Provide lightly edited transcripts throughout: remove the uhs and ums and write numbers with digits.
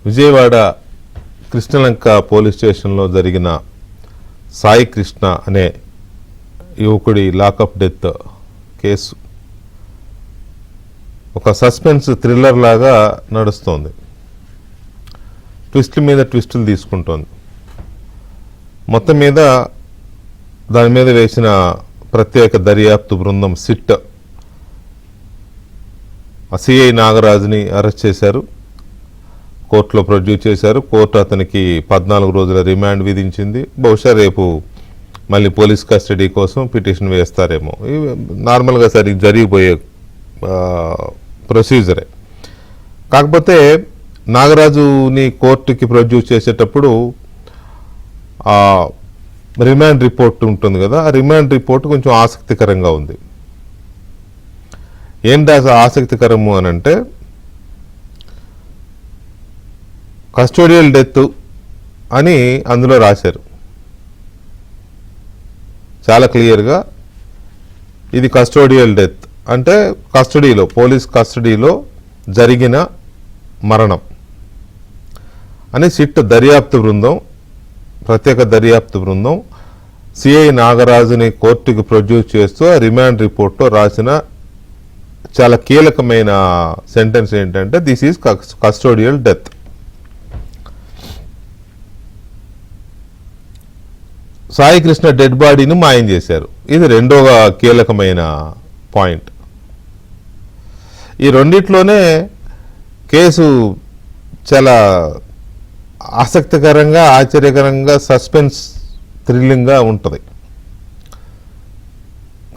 Vijayawada Krishnalanka police స్టేషన్లో జరిగిన సాయి కృష్ణ అనే యువకుడి లాకప్ డెత్ కేసు ఒక సస్పెన్స్ థ్రిల్లర్ లాగా నడుస్తోంది. ట్విస్టుల మీద ట్విస్టులు తీసుకుంటోంది. మొత్తం మీద దాని మీద వేసిన ప్రత్యేక దర్యాప్తు బృందం సిట్ సిఐ నాగరాజుని అరెస్ట్ చేశారు, కోర్టులో ప్రొడ్యూస్ చేశారు. కోర్టు అతనికి 14 రోజుల రిమాండ్ విధించింది. బహుశా రేపు మళ్ళీ పోలీస్ కస్టడీ కోసం పిటిషన్ వేస్తారేమో. ఇవి నార్మల్గా జరిగిపోయే ప్రొసీజరే. కాకపోతే నాగరాజుని కోర్టుకి ప్రొడ్యూస్ చేసేటప్పుడు రిమాండ్ రిపోర్ట్ ఉంటుంది కదా, ఆ రిమాండ్ రిపోర్ట్ కొంచెం ఆసక్తికరంగా ఉంది. ఏంటి ఆసక్తికరము అని అంటే, కస్టోడియల్ డెత్ అని అందులో రాశారు చాలా క్లియర్గా. ఇది కస్టోడియల్ డెత్ అంటే కస్టడీలో, పోలీస్ కస్టడీలో జరిగిన మరణం అని సిట్ దర్యాప్తు బృందం, ప్రత్యేక దర్యాప్తు బృందం సిఐ నాగరాజుని కోర్టుకి ప్రొడ్యూస్ చేస్తూ ఆ రిమాండ్ రిపోర్ట్లో రాసిన చాలా కీలకమైన సెంటెన్స్ ఏంటంటే, this is custodial death. Sai Krishna dead బాడీని మాయం చేశారు. ఇది రెండవ కీలకమైన పాయింట్. ఈ రెండిట్లోనే కేసు చాలా ఆసక్తికరంగా, ఆశ్చర్యకరంగా, సస్పెన్స్ థ్రిల్లింగ్గా ఉంటుంది.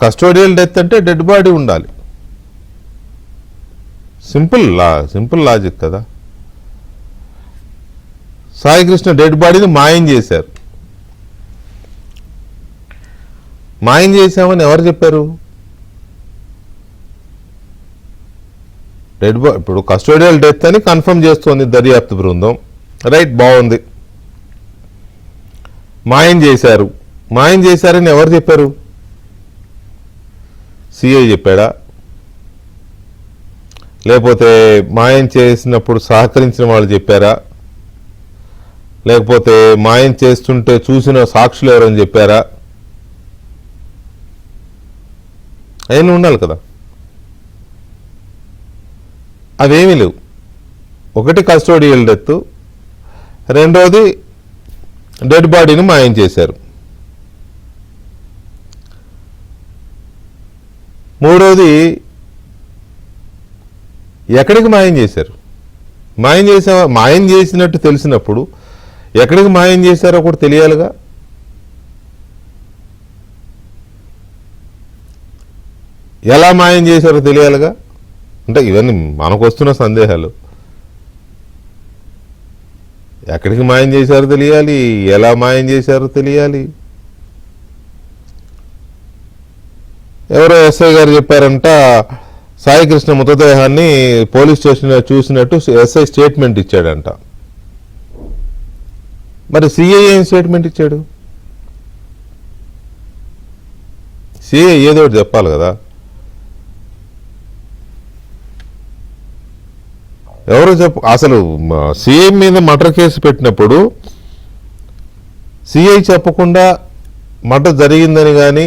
కస్టోడియల్ డెత్ అంటే డెడ్ బాడీ ఉండాలి. సింపుల్ లాజిక్ కదా. సాయి కృష్ణ డెడ్ బాడీని మాయం చేశారు. మాయం చేశామని ఎవరు చెప్పారు? ఇప్పుడు కస్టోడియల్ డెత్ అని కన్ఫర్మ్ చేస్తోంది దర్యాప్తు బృందం. రైట్, బాగుంది. మాయం చేశారు. మాయం చేశారని ఎవరు చెప్పారు? సిఐ చెప్పాడా? లేకపోతే మాయం చేసినప్పుడు సహకరించిన వాళ్ళు చెప్పారా? లేకపోతే మాయం చేస్తుంటే చూసిన సాక్షులు ఎవరని చెప్పారా? అవన్నీ ఉండాలి కదా. అవేమీ లేవు. ఒకటి కస్టోడియల్ డెత్, రెండోది డెడ్ బాడీని మాయం చేశారు, మూడోది ఎక్కడికి మాయం చేశారు? మాయం చేసినట్టు తెలిసినప్పుడు ఎక్కడికి మాయం చేశారో కూడా తెలియాలిగా. ఎలా మాయం చేశారో తెలియాలిగా. అంటే ఇవన్నీ మనకు వస్తున్న సందేహాలు. ఎక్కడికి మాయం చేశారో తెలియాలి, ఎలా మాయం చేశారో తెలియాలి. ఎవరో ఎస్ఐ గారు చెప్పారంట, సాయి కృష్ణ మృతదేహాన్ని పోలీస్ స్టేషన్లో చూసినట్టు ఎస్ఐ స్టేట్మెంట్ ఇచ్చాడంట. మరి సిఐ ఏం స్టేట్మెంట్ ఇచ్చాడు? సిఐ ఏదో ఒకటి చెప్పాలి కదా. ఎవరు అసలు సిఐ మీద మర్డర్ కేసు పెట్టినప్పుడు సిఐ చెప్పకుండా మర్డర్ జరిగిందని కానీ,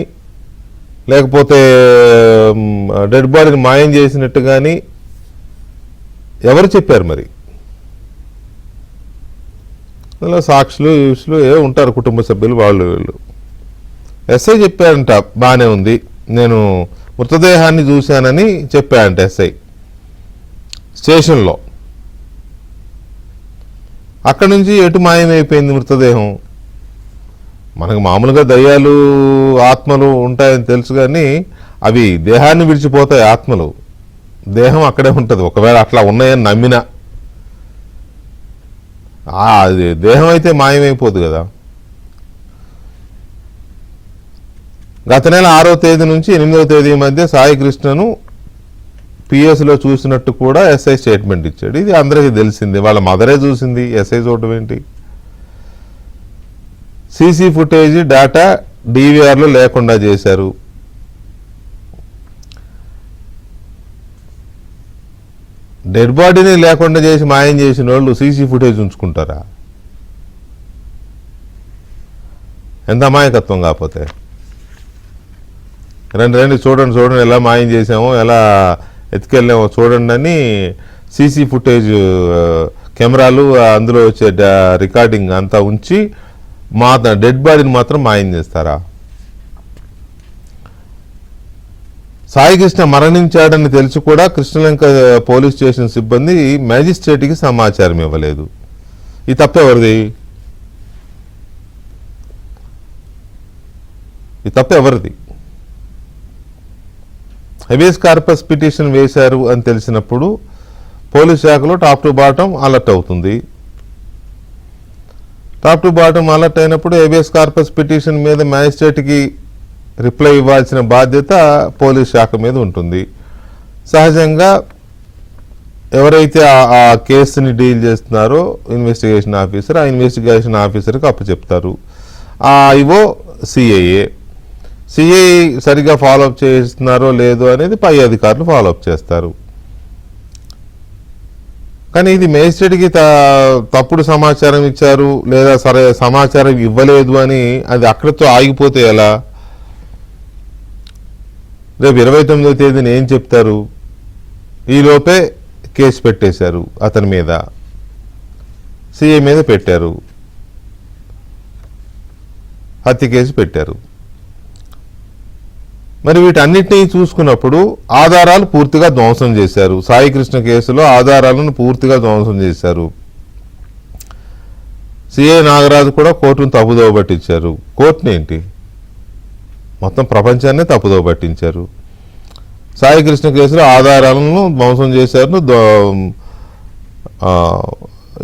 లేకపోతే డెడ్ బాడీని మాయం చేసినట్టు కానీ ఎవరు చెప్పారు? మరి అందులో సాక్షులు ఏ ఉంటారు, కుటుంబ సభ్యులు, వాళ్ళు వీళ్ళు. ఎస్ఐ చెప్పాడంట, బాగానే ఉంది, నేను మృతదేహాన్ని చూశానని చెప్పాడంట ఎస్ఐ స్టేషన్లో. అక్కడి నుంచి ఎటు మాయమైపోయింది మృతదేహం? మనకు మామూలుగా దయ్యాలు, ఆత్మలు ఉంటాయని తెలుసు, కానీ అవి దేహాన్ని విడిచిపోతాయి. ఆత్మలు, దేహం అక్కడే ఉంటుంది. ఒకవేళ అట్లా ఉన్నాయని నమ్మినా అది దేహం అయితే మాయమైపోదు కదా. గత నెల 6వ తేదీ నుంచి 8వ తేదీ మధ్య సాయి కృష్ణను పిఎస్లో చూసినట్టు కూడా ఎస్ఐ స్టేట్మెంట్ ఇచ్చాడు. ఇది అందరికీ తెలిసింది. వాళ్ళ మదరే చూసింది, ఎస్ఐ చూడటం ఏంటి? సీసీ ఫుటేజ్ డేటా డివిఆర్లో లేకుండా చేశారు. డెడ్ బాడీని లేకుండా చేసి మాయం చేసిన వాళ్ళు సీసీ ఫుటేజ్ ఉంచుకుంటారా? ఎంత అమాయకత్వం కాకపోతే. రండి చూడండి ఎలా మాయం చేసామో, ఎలా ఎత్తుకెళ్ళామో చూడండి అని సీసీ ఫుటేజ్ కెమెరాలు, అందులో వచ్చే రికార్డింగ్ అంతా ఉంచి డెడ్ బాడీని మాత్రం మాయం చేస్తారా? సాయికృష్ణ మరణించాడని తెలిసి కూడా కృష్ణలంక పోలీస్ స్టేషన్ సిబ్బంది మ్యాజిస్ట్రేట్కి సమాచారం ఇవ్వలేదు. ఈ తప్పెవరిది? హెబియస్ కార్పస్ పిటిషన్ వేశారు అని తెలిసినప్పుడు పోలీస్ శాఖలో టాప్ టు బాటం అలర్ట్ అవుతుంది. టాప్ టు బాటం అలర్ట్ అయినప్పుడు హెబియస్ కార్పస్ పిటిషన్ మీద మ్యాజిస్ట్రేట్కి రిప్లై ఇవ్వాల్సిన బాధ్యత పోలీస్ శాఖ మీద ఉంటుంది. సహజంగా ఎవరైతే ఆ కేసుని డీల్ చేస్తున్నారో ఇన్వెస్టిగేషన్ ఆఫీసర్, ఆ ఇన్వెస్టిగేషన్ ఆఫీసర్కి అప్పచెప్తారు. ఆ ఐఓ సిఐ సరిగా ఫాలోఅప్ చేస్తున్నారో లేదో అనేది పై అధికారులు ఫాలోఅప్ చేస్తారు. కానీ ఇది మేజిస్ట్రేట్కి తప్పుడు సమాచారం ఇచ్చారు లేదా సరే సమాచారం ఇవ్వలేదు అని అది అక్కడితో ఆగిపోతే ఎలా? రేపు 29వ తేదీన ఏం చెప్తారు? ఈలోపే కేసు పెట్టేశారు అతని మీద, సిఐ మీద పెట్టారు, హత్య కేసు పెట్టారు. మరి వీటన్నిటినీ చూసుకున్నప్పుడు ఆధారాలు పూర్తిగా ధ్వంసం చేశారు. సాయికృష్ణ కేసులో ఆధారాలను పూర్తిగా ధ్వంసం చేశారు. సిఐ నాగరాజు కూడా కోర్టును తప్పుదోవ పట్టించారు. కోర్టుని ఏంటి, మొత్తం ప్రపంచాన్ని తప్పుదోవ పట్టించారు. సాయికృష్ణ కేసులో ఆధారాలను ధ్వంసం చేశారు.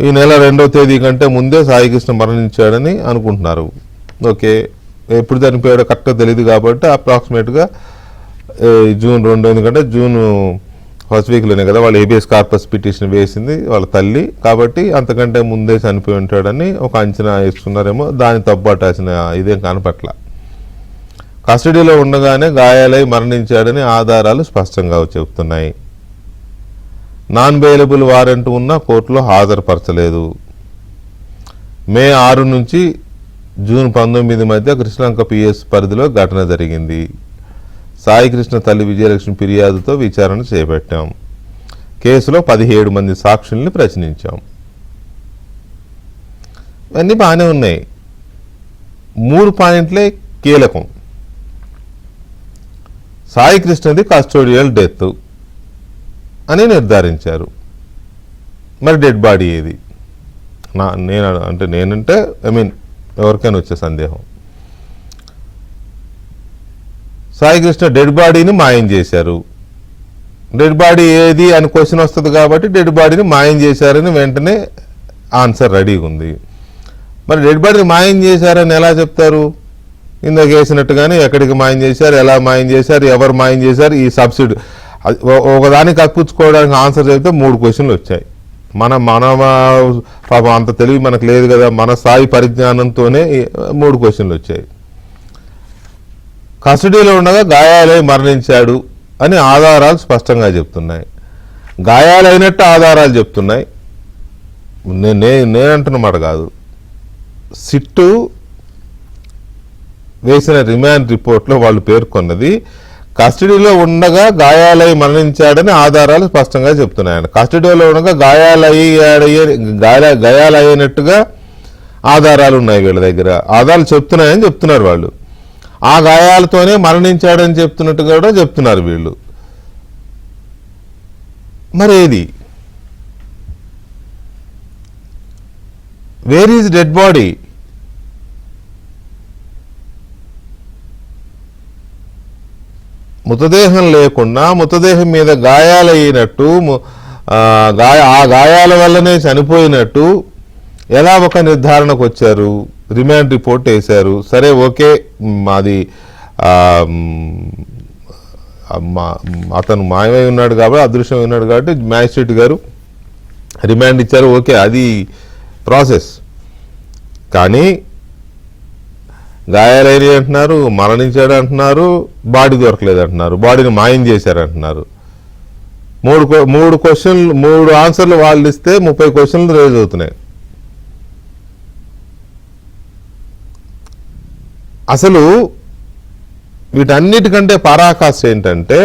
ఈ నెల 2వ తేదీ కంటే ముందే సాయికృష్ణ మరణించాడని అనుకుంటున్నారు. ఓకే, ఎప్పుడు చనిపోయాడో కరెక్ట్గా తెలియదు కాబట్టి అప్రాక్సిమేట్గా జూన్ 2, ఎందుకంటే జూన్ ఫస్ట్ వీక్లోనే కదా వాళ్ళు హెబియస్ కార్పస్ పిటిషన్ వేసింది వాళ్ళ తల్లి, కాబట్టి అంతకంటే ముందే చనిపోయి ఉంటాడని ఒక అంచనా వేస్తున్నారేమో. దాన్ని తప్పుపట్టాల్సిన ఇదేం కనపట్ల. కస్టడీలో ఉండగానే గాయాలై మరణించాడని ఆధారాలు స్పష్టంగా చెబుతున్నాయి. నాన్ బెయిలబుల్ వారెంట్ ఉన్న కోర్టులో హాజరుపరచలేదు. మే 6 నుంచి జూన్ 19 మధ్య కృష్ణలంక పిఎస్ పరిధిలో ఘటన జరిగింది. సాయికృష్ణ తల్లి విజయలక్ష్మి ఫిర్యాదుతో విచారణ చేపట్టాం. కేసులో 17 మంది సాక్షుల్ని ప్రశ్నించాం. ఇవన్నీ బాగానే ఉన్నాయి. 3 పాయింట్లే కీలకం. సాయికృష్ణది కస్టోడియల్ డెత్ అని నిర్ధారించారు. మరి డెడ్ బాడీ ఏది? నేనంటే ఎవరికైనా వచ్చే సందేహం. సాయికృష్ణ డెడ్ బాడీని మాయం చేశారు. డెడ్ బాడీ ఏది అని క్వశ్చన్ వస్తుంది కాబట్టి డెడ్ బాడీని మాయం చేశారని వెంటనే ఆన్సర్ రెడీగా ఉంది. మరి డెడ్ బాడీని మాయం చేశారని ఎలా చెప్తారు? ఇందాక వేసినట్టుగానే ఎక్కడికి మాయం చేశారు, ఎలా మాయం చేశారు, ఎవరు మాయం చేశారు, ఈ సబ్సిడీ ఒకదానికి కప్పించుకోవడానికి ఆన్సర్ చెప్తే 3 క్వశ్చన్లు వచ్చాయి. మన పాపం అంత తెలివి మనకు లేదు కదా, మన స్థాయి పరిజ్ఞానంతోనే 3 క్వశ్చన్లు వచ్చాయి. కస్టడీలో ఉండగా గాయాలై మరణించాడు అని ఆధారాలు స్పష్టంగా చెప్తున్నాయి. గాయాలైనట్టు ఆధారాలు చెప్తున్నాయి. నేనంటున్నమాట కాదు, సిట్టు వేసిన రిమాండ్ రిపోర్ట్లో వాళ్ళు పేర్కొన్నది కస్టడీలో ఉండగా గాయాలై మరణించాడని ఆధారాలు స్పష్టంగా చెప్తున్నాయండి. కస్టడీలో ఉండగా గాయాలయ్యేనట్టుగా ఆధారాలు ఉన్నాయి వీళ్ళ దగ్గర, ఆధారాలు చెప్తున్నాయని చెప్తున్నారు వాళ్ళు. ఆ గాయాలతోనే మరణించాడని చెప్తున్నట్టుగా కూడా చెప్తున్నారు వీళ్ళు. మరి ఏది? Where is dead body? మృతదేహం లేకుండా మృతదేహం మీద గాయాలయ్యినట్టు, ఆ గాయాల వల్లనే చనిపోయినట్టు ఎలా ఒక నిర్ధారణకు వచ్చారు? రిమాండ్ రిపోర్ట్ వేశారు, సరే ఓకే, మాది అతను మాయమై ఉన్నాడు కాబట్టి, అదృశ్యమై ఉన్నాడు కాబట్టి మ్యాజిస్ట్రేట్ గారు రిమాండ్ ఇచ్చారు, ఓకే, అది ప్రాసెస్. కానీ గాయాలైనవి అంటున్నారు, మరణించాడు అంటున్నారు, బాడీ దొరకలేదు అంటున్నారు, బాడీని మాయం చేశారు అంటున్నారు. మూడు క్వశ్చన్లు, 3 ఆన్సర్లు వాళ్ళు ఇస్తే 30 క్వశ్చన్లు రేజ్ అవుతున్నాయి. అసలు వీటన్నిటికంటే పరాకాష్ఠ ఏంటంటే,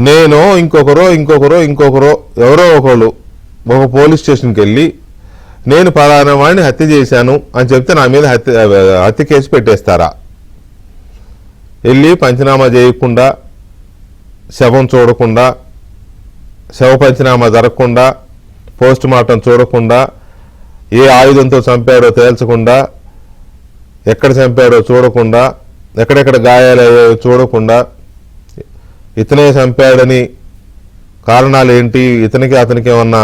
నేను ఇంకొకరో ఎవరో ఒకళ్ళు ఒక పోలీస్ స్టేషన్కి వెళ్ళి నేను పలానా వాడిని హత్య చేశాను అని చెప్తే నా మీద హత్య కేసు పెట్టేస్తారా? వెళ్ళి పంచనామా చేయకుండా, శవం చూడకుండా, శవ పంచనామా జరగకుండా, పోస్ట్ మార్టం చూడకుండా, ఏ ఆయుధంతో చంపాడో తేల్చకుండా, ఎక్కడ చంపాడో చూడకుండా, ఎక్కడెక్కడ గాయాలయ్యాయో చూడకుండా, ఇతనే చంపాడని కారణాలు ఏంటి, ఇతనికి అతనికి ఏమన్నా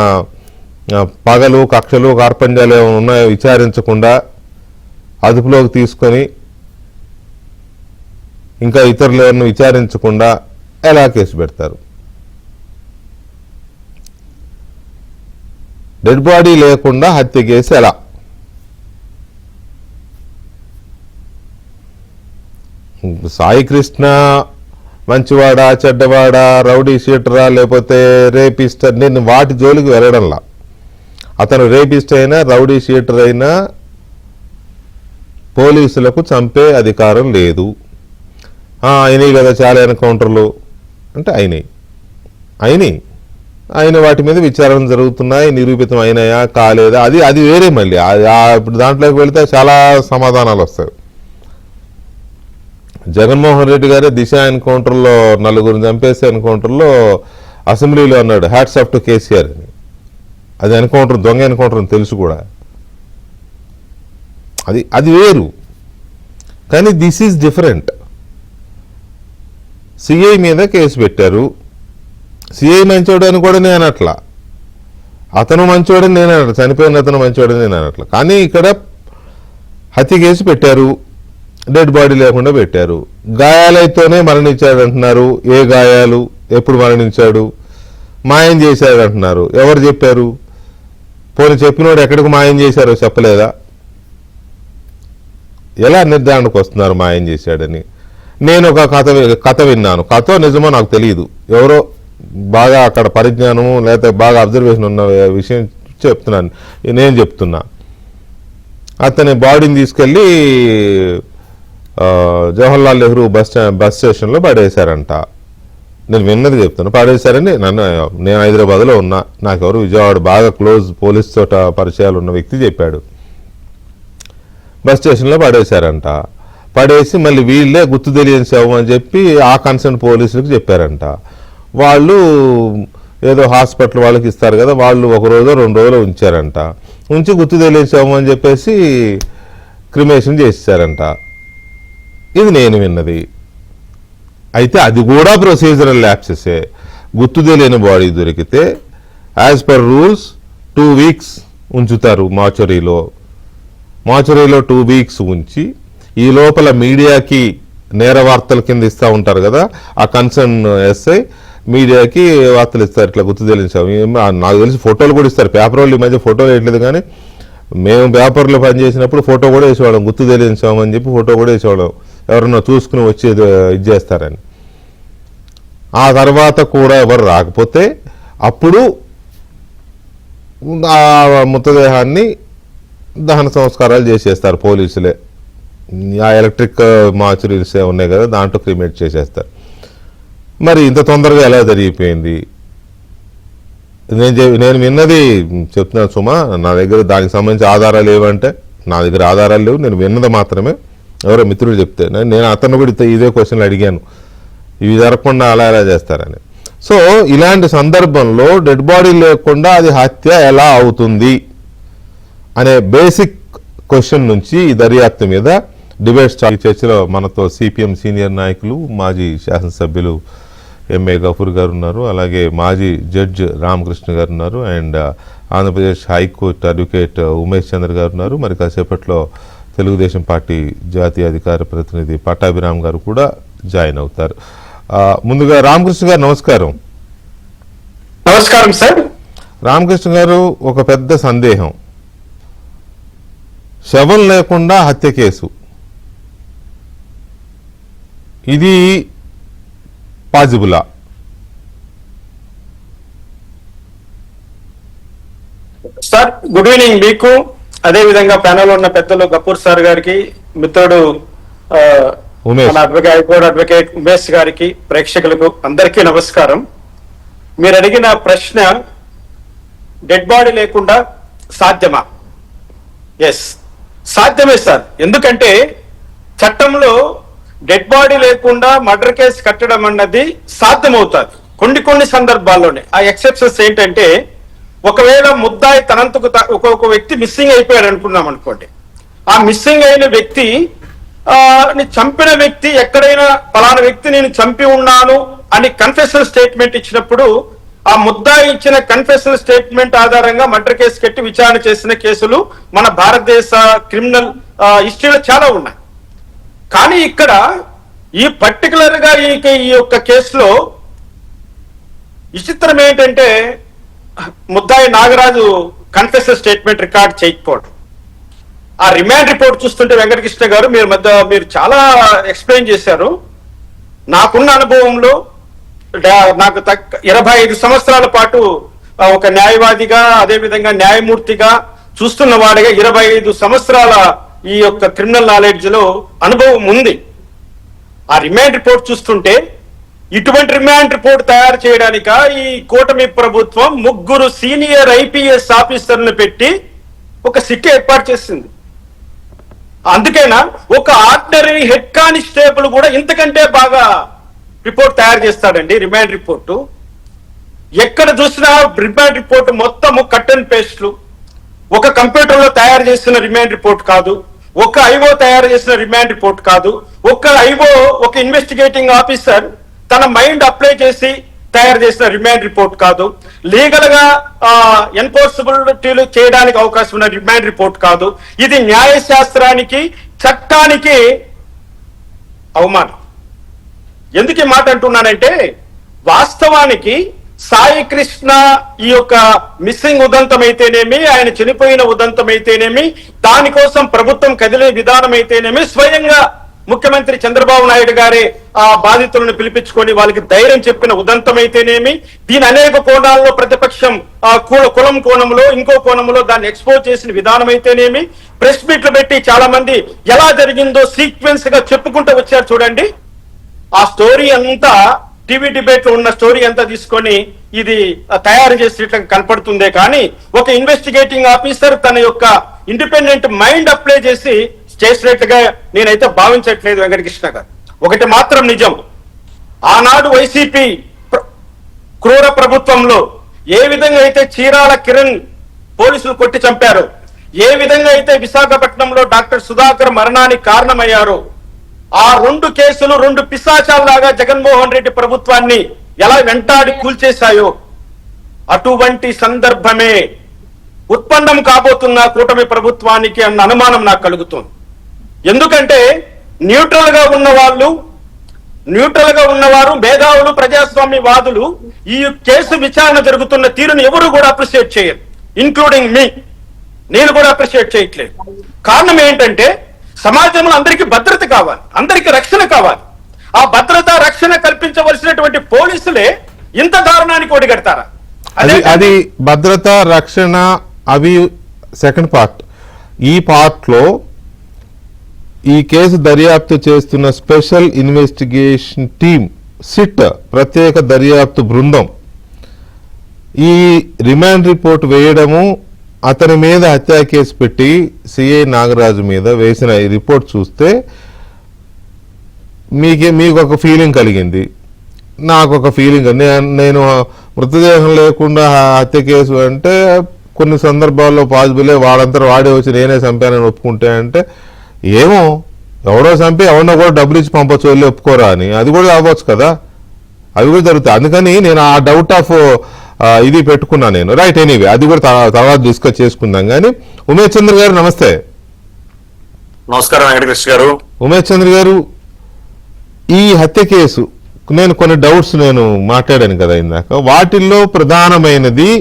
పగలు కక్షలు కార్పంజాలు ఏమైనా ఉన్నాయో విచారించకుండా అదుపులోకి తీసుకొని, ఇంకా ఇతరులు ఎవరిని విచారించకుండా ఎలా కేసు పెడతారు? డెడ్ బాడీ లేకుండా హత్య కేసు ఎలా? సాయి కృష్ణ మంచివాడా, చెడ్డవాడా, రౌడీ షీటరా, లేకపోతే రేపిస్ట్, నేను వాటి జోలికి వెళ్ళడంలా. అతను రేపిస్ట్ అయినా, రౌడీ షీటర్ అయినా పోలీసులకు చంపే అధికారం లేదు. అయినాయి కదా చాలా ఎన్కౌంటర్లు అంటే అయిన వాటి మీద విచారణ జరుగుతున్నాయి, నిరూపితం అయినాయా కాలేదా అది వేరే. మళ్ళీ ఇప్పుడు దాంట్లోకి వెళితే చాలా సమాధానాలు వస్తాయి. జగన్మోహన్ రెడ్డి గారే దిశ ఎన్కౌంటర్లో 4 చంపేసే ఎన్కౌంటర్లో అసెంబ్లీలో అన్నాడు హ్యాట్స్ ఆఫ్ టు కేసీఆర్ అని. అది ఎన్కౌంటర్, దొంగ ఎన్కౌంటర్ అని తెలుసు కూడా. అది వేరు. కానీ దిస్ ఈజ్ డిఫరెంట్. సిఐ మీద కేసు పెట్టారు. సిఐ మంచోడని కూడా నేను అనట్లా, అతను మంచోడని నేను అనట్లా, చనిపోయిన అతను మంచోడని నేను అనట్లా. కానీ ఇక్కడ హత్య కేసు పెట్టారు, డెడ్ బాడీ లేకుండా పెట్టారు. గాయాలైతోనే మరణించాడు అంటున్నారు. ఏ గాయాలు, ఎప్పుడు మరణించాడు, మాయం చేశాడు అంటున్నారు. ఎవరు చెప్పారు? పోనీ చెప్పినోడు ఎక్కడికి మాయం చేశారో చెప్పలేదా? ఎలా నిర్ధారణకు వస్తున్నారు మాయం చేశాడని? నేను ఒక కథ విన్నాను. కథ నిజమో నాకు తెలియదు. ఎవరో బాగా అక్కడ పరిజ్ఞానము లేకపోతే బాగా అబ్జర్వేషన్ ఉన్న విషయం చెప్తున్నాను, నేను చెప్తున్నా. అతని బాడీని తీసుకెళ్ళి జవహర్లాల్ నెహ్రూ బస్ స్టేషన్లో పడేశారంట. నేను విన్నది చెప్తాను. పడేశారని నేను హైదరాబాద్లో ఉన్నా, నాకెవరు విజయవాడ బాగా క్లోజ్ పోలీస్ తోట పరిచయాలు ఉన్న వ్యక్తి చెప్పాడు. బస్ స్టేషన్లో పడేశారంట. పడేసి మళ్ళీ వీళ్ళే గుర్తు తెలియని శవం అని చెప్పి ఆ కన్సర్న్ పోలీసులకు చెప్పారంట. వాళ్ళు ఏదో హాస్పిటల్ వాళ్ళకి ఇస్తారు కదా, వాళ్ళు 1 రోజు 2 రోజులు ఉంచారంట. ఉంచి గుర్తు తెలియని శవం అని చెప్పేసి క్రిమేషన్ చేసేసారంట. ఇది నేను విన్నది. అయితే అది కూడా ప్రొసీజరల్ ల్యాప్సెసే. గుర్తు తెలియని బాడీ దొరికితే యాజ్ పర్ రూల్స్ 2 వీక్స్ ఉంచుతారు మార్చురీలో. 2 వీక్స్ ఉంచి ఈ లోపల మీడియాకి నేర వార్తల కింద ఇస్తూ ఉంటారు కదా, ఆ కన్సర్న్ ఎస్ఐ మీడియాకి వార్తలు ఇస్తారు. ఇట్లా గుర్తు తెలియని నాకు తెలిసి ఫోటోలు కూడా ఇస్తారు. పేపర్ వాళ్ళు ఈ మధ్య ఫోటోలు వేయట్లేదు, కానీ మేము పేపర్లో పనిచేసినప్పుడు ఫోటో కూడా వేసేవాళ్ళం. గుర్తు తెలియని అని చెప్పి ఫోటో కూడా వేసేవాళ్ళం, ఎవరన్నా చూసుకుని వచ్చి ఇది చేస్తారని. ఆ తర్వాత కూడా ఎవరు రాకపోతే అప్పుడు ఆ మృతదేహాన్ని దహన సంస్కారాలు చేసేస్తారు పోలీసులే. ఆ ఎలక్ట్రిక్ మార్చురీస్ ఉన్నాయి కదా, దాంట్లో క్రిమేట్ చేసేస్తారు. మరి ఇంత తొందరగా ఎలా జరిగిపోయింది? నేను విన్నది చెప్తున్నాను సుమా. నా దగ్గర దానికి సంబంధించి ఆధారాలు ఏవంటే, నా దగ్గర ఆధారాలు లేవు, నేను విన్నది మాత్రమే. ఎవరో మిత్రులు చెప్తే నేను అతను కూడా ఇదే క్వశ్చన్లు అడిగాను, ఇవి జరగకుండా అలా ఎలా చేస్తారని. సో ఇలాంటి సందర్భంలో డెడ్ బాడీ లేకుండా అది హత్య ఎలా అవుతుంది అనే బేసిక్ క్వశ్చన్ నుంచి ఈ దర్యాప్తు మీద డిబేట్ స్టార్ట్. చర్చలో మనతో సిపిఎం సీనియర్ నాయకులు, మాజీ శాసనసభ్యులు ఎంఏ గఫూర్ గారు ఉన్నారు, అలాగే మాజీ జడ్జ్ రామకృష్ణ గారు ఉన్నారు, and Andhra Pradesh high court advocate Umesh Chandra garu ఉన్నారు. మరి కాసేపట్లో తెలుగుదేశం పార్టీ జాతీయ అధికార ప్రతినిధి పట్టాభిరామ్ గారు కూడా జాయిన్ అవుతారు. ముందుగా రామకృష్ణ గారు నమస్కారం. నమస్కారం సార్. రామకృష్ణ గారు, ఒక పెద్ద సందేహం, శవం లేకుండా హత్య కేసు, ఇది పాజిబులా? సార్, గుడ్ ఈవినింగ్ మీకు, అదే విధంగా ప్యానల్ ఉన్న పెద్దలు గపూర్ సార్ గారికి, మిత్రుడు ఉమేష్. మన అడ్వకేట్ ఉమేష్ గారికి, ప్రేక్షకులకు అందరికీ నమస్కారం. మీరు అడిగిన ప్రశ్న డెడ్ బాడీ లేకుండా సాధ్యమా? ఎస్, సాధ్యమే సార్. ఎందుకంటే చట్టంలో డెడ్ బాడీ లేకుండా మర్డర్ కేసు కట్టడం అన్నది సాధ్యమవుతుంది కొన్ని సందర్భాల్లోనే. ఆ ఎక్సెప్షన్స్ ఏంటంటే, ఒకవేళ ముద్దాయి తనంతకు ఒక వ్యక్తి మిస్సింగ్ అయిపోయాడు అనుకున్నాం అనుకోండి, ఆ మిస్సింగ్ అయిన వ్యక్తి చంపిన వ్యక్తి ఎక్కడైనా పలానా వ్యక్తి నేను చంపి ఉన్నాను అని కన్ఫెషన్ స్టేట్మెంట్ ఇచ్చినప్పుడు, ఆ ముద్దాయి ఇచ్చిన కన్ఫెషన్ స్టేట్మెంట్ ఆధారంగా మర్డర్ కేసు కట్టి విచారణ చేసిన కేసులు మన భారతదేశ క్రిమినల్ హిస్టరీలో చాలా ఉన్నాయి. కానీ ఇక్కడ ఈ పర్టికులర్ గా ఈ యొక్క కేసులో విచిత్రం ఏంటంటే, ముద్దాయి నాగరాజు కన్ఫెషన్ స్టేట్మెంట్ రికార్డ్ చేయకపోవడం. ఆ రిమాండ్ రిపోర్ట్ చూస్తుంటే వెంకటకృష్ణ గారు మీరు చాలా ఎక్స్ప్లెయిన్ చేశారు. నాకున్న అనుభవంలో నాకు 25 సంవత్సరాల పాటు ఒక న్యాయవాదిగా, అదేవిధంగా న్యాయమూర్తిగా చూస్తున్న వాడిగా 25 సంవత్సరాల ఈ యొక్క క్రిమినల్ నాలెడ్జ్ లో అనుభవం ఉంది. ఆ రిమాండ్ రిపోర్ట్ చూస్తుంటే, ఇటువంటి రిమాండ్ రిపోర్ట్ తయారు చేయడానిక ఈ కూటమి ప్రభుత్వం 3 సీనియర్ ఐపీఎస్ ఆఫీసర్లను పెట్టి ఒక సిట్ ఏర్పాటు చేసింది. అందుకేనా ఒక ఆర్డినరీ హెడ్ కానిస్టేబుల్ కూడా ఇంతకంటే బాగా రిపోర్ట్ తయారు చేస్తాడండి. రిమాండ్ రిపోర్టు ఎక్కడ చూసినా రిమాండ్ రిపోర్ట్ మొత్తము కట్ అండ్ పేస్ట్లు. ఒక కంప్యూటర్ లో తయారు చేసిన రిమాండ్ రిపోర్ట్ కాదు, ఒక ఐఓ తయారు చేసిన రిమాండ్ రిపోర్ట్ కాదు, ఒక ఇన్వెస్టిగేటింగ్ ఆఫీసర్ తన మైండ్ అప్లై చేసి తయారు చేసిన రిమాండ్ రిపోర్ట్ కాదు, లీగల్ గా ఎన్ఫోర్సబిలిటీలు చేయడానికి అవకాశం ఉన్న రిమాండ్ రిపోర్ట్ కాదు. ఇది న్యాయశాస్త్రానికి, చట్టానికి అవమానం. ఎందుకు ఈ మాట అంటున్నానంటే, వాస్తవానికి సాయి కృష్ణ ఈ యొక్క మిస్సింగ్ ఉదంతం అయితేనేమి, ఆయన చనిపోయిన ఉదంతం అయితేనేమి, దానికోసం ప్రభుత్వం కదిలే విధానం అయితేనేమి, స్వయంగా ముఖ్యమంత్రి చంద్రబాబు నాయుడు గారే ఆ బాధితులను పిలిపించుకొని వాళ్ళకి ధైర్యం చెప్పిన ఉదంతం అయితేనేమి, దీని అనేక కోణాల్లో ప్రతిపక్షం కులం కోణంలో, ఇంకో కోణంలో దాన్ని ఎక్స్పోజ్ చేసిన విధానం అయితేనేమి, ప్రెస్ మీట్లు పెట్టి చాలా మంది ఎలా జరిగిందో సీక్వెన్స్ గా చెప్పుకుంటూ వచ్చారు చూడండి. ఆ స్టోరీ అంతా టీవీ డిబేట్ లో ఉన్న స్టోరీ అంతా తీసుకొని ఇది తయారు చేసేట్లా కనపడుతుందే కానీ, ఒక ఇన్వెస్టిగేటింగ్ ఆఫీసర్ తన యొక్క ఇండిపెండెంట్ మైండ్ అప్లై చేసినట్టుగా నేనైతే భావించట్లేదు వెంకటకృష్ణ గారు. ఒకటి మాత్రం నిజం, ఆనాడు వైసీపీ క్రూర ప్రభుత్వంలో ఏ విధంగా అయితే చీరాల కిరణ్ పోలీసులు కొట్టి చంపారో, ఏ విధంగా అయితే విశాఖపట్నంలో డాక్టర్ సుధాకర్ మరణానికి కారణమయ్యారో, ఆ 2 కేసులు 2 పిశాచాల్లాగా జగన్మోహన్ రెడ్డి ప్రభుత్వాన్ని ఎలా వెంటాడి కూల్చేశాయో, అటువంటి సందర్భమే ఉత్పన్నం కాబోతున్న కూటమి ప్రభుత్వానికి అన్న అనుమానం నాకు కలుగుతుంది. ఎందుకంటే న్యూట్రల్ గా ఉన్నవారు, మేధావులు, ప్రజాస్వామ్యవాదులు ఈ కేసు విచారణ జరుగుతున్న తీరును ఎవరు కూడా అప్రిషియేట్ చేయరు, ఇన్క్లూడింగ్ మీ. నేను కూడా అప్రిషియేట్ చేయట్లేదు. కారణం ఏంటంటే, సమాజంలో అందరికీ భద్రత కావాలి, అందరికీ రక్షణ కావాలి. ఆ భద్రత, రక్షణ కల్పించవలసినటువంటి పోలీసులే ఇంత దారుణానికి ఒడిగడతారా? అది భద్రత, రక్షణ, అవి సెకండ్ పార్ట్. ఈ పార్ట్ లో ఈ కేసు దర్యాప్తు చేస్తున్న స్పెషల్ ఇన్వెస్టిగేషన్ టీం, సిట్, ప్రత్యేక దర్యాప్తు బృందం ఈ రిమాండ్ రిపోర్ట్ వేయడము, అతని మీద హత్యా కేసు పెట్టి సిఐ నాగరాజు మీద వేసిన ఈ రిపోర్ట్ చూస్తే మీకు ఒక ఫీలింగ్ కలిగింది, నాకు ఒక ఫీలింగ్. నేను మృతదేహం లేకుండా హత్య కేసు అంటే కొన్ని సందర్భాల్లో పాజిబులే, వాడే వచ్చి నేనే చంపానని ఒప్పుకుంటే అంటే, ఏమో ఎవరో చంపి ఎవరినో కూడా డబ్బులు ఇచ్చి పంపచ్చు, వెళ్ళి ఒప్పుకోరా అని, అది కూడా అవ్వచ్చు కదా, అవి కూడా జరుగుతాయి. అందుకని నేను ఆ డౌట్ ఆఫ్ ఇది పెట్టుకున్నా నేను. రైట్, ఎనీవే అది కూడా తర్వాత డిస్కస్ చేసుకుందాం. కానీ ఉమేష్ చంద్ర గారు నమస్తే. నమస్కారం వెంకటకృష్ణ గారు. ఉమేష్ చంద్ర గారు, ఈ హత్య కేసు నేను కొన్ని డౌట్స్ నేను మాట్లాడాను కదా ఇందాక, వాటిల్లో ప్రధానమైనది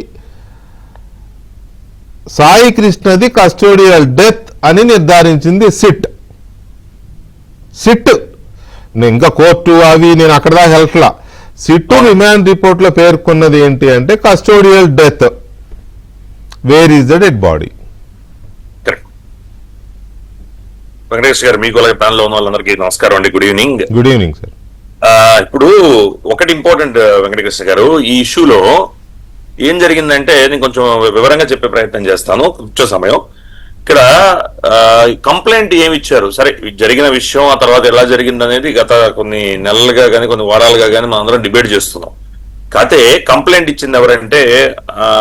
సాయి కృష్ణది కస్టోడియల్ డెత్ అని నిర్ధారించింది సిట్. ఇంకా కోర్టు అవి నేను అక్కడ దాకా వెళ్ళట్లా. సిట్టు రిమాండ్ రిపోర్ట్ లో పేర్కొన్నది ఏంటి అంటే custodial death, where is the dead body. Correct. Venkatesh గారు, మీకు అలాగే ప్యానల్ లో ఉన్న వాళ్ళందరికీ నమస్కారం అండి. Good evening. Good evening sir. ఇప్పుడు ఒకటి ఇంపార్టెంట్ వెంకటకృష్ణ గారు, ఈ ఇష్యూలో ఏం జరిగిందంటే నేను కొంచెం వివరంగా చెప్పే ప్రయత్నం చేస్తాను, కొంచెం సమయం. ఇక్కడ కంప్లైంట్ ఏమి ఇచ్చారు, సరే జరిగిన విషయం ఆ తర్వాత ఎలా జరిగింది అనేది గత కొన్ని నెలలుగా కానీ కొన్ని వారాలుగా కానీ మనం అందరం డిబేట్ చేస్తున్నాం. కాకపోతే కంప్లైంట్ ఇచ్చింది ఎవరంటే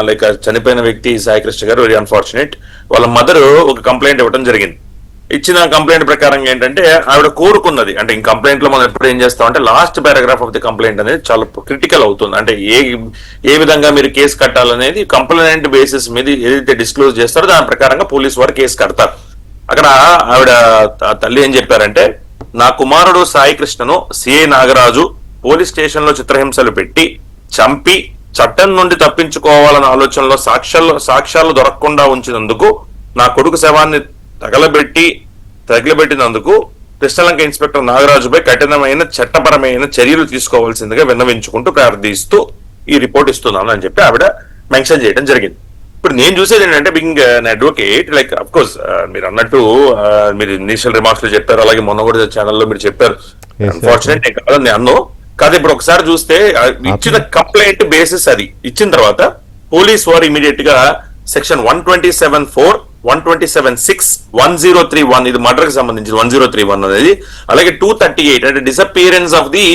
లైక్ చనిపోయిన వ్యక్తి సాయికృష్ణ గారు, వెరీ అన్ఫార్చునేట్. వాళ్ళ మదర్ ఒక కంప్లైంట్ ఇవ్వడం జరిగింది. ఇచ్చిన కంప్లైంట్ ప్రకారం ఏంటంటే ఆవిడ కోరుకున్నది, అంటే ఈ కంప్లైంట్ లో మనం ఎప్పుడు ఏం చేస్తాం అంటే last paragraph of the complaint అనేది చాలా క్రిటికల్ అవుతుంది. అంటే ఏ విధంగా మీరు కేసు కట్టాలనేది కంప్లైంట్ బేసిస్ మీద ఏదైతే డిస్క్లోజ్ చేస్తారో దాని ప్రకారంగా పోలీసు వారు కేసు కడతారు. అక్కడ ఆవిడ తల్లి ఏం చెప్పారంటే, నా కుమారుడు సాయి కృష్ణను సిఐ నాగరాజు పోలీస్ స్టేషన్ లో చిత్రహింసలు పెట్టి చంపి చట్టం నుండి తప్పించుకోవాలన్న ఆలోచనలో సాక్ష్యాలు దొరకకుండా ఉంచినందుకు నా కొడుకు శవాన్ని తగిలబెట్టినందుకు కృష్ణలంక ఇన్స్పెక్టర్ నాగరాజుపై కఠినమైన చట్టపరమైన చర్యలు తీసుకోవాల్సిందిగా విన్నవించుకుంటూ ప్రార్థిస్తూ ఈ రిపోర్ట్ ఇస్తున్నాను అని చెప్పి ఆవిడ మెన్షన్ చేయడం జరిగింది. ఇప్పుడు నేను చూసేది ఏంటంటే, being advocate, like of course మీరు అన్నట్టు మీరు ఇనిషియల్ రిమార్క్స్ లో చెప్పారు, అలాగే మొన్న కూడా ఛానల్లో మీరు చెప్పారు. అన్ఫార్చునేట్ కాదని నేను కాదు. ఇప్పుడు ఒకసారి చూస్తే ఇచ్చిన కంప్లైంట్ బేసిస్ అది ఇచ్చిన తర్వాత పోలీస్ వారు ఇమీడియట్ గా సెక్షన్ 127(4), 127(6), 1031 ఇది మర్డర్ కి సంబంధించి 1031 అనేది, అలాగే 238 అంటే డిసపియరెన్స్ ఆఫ్ ది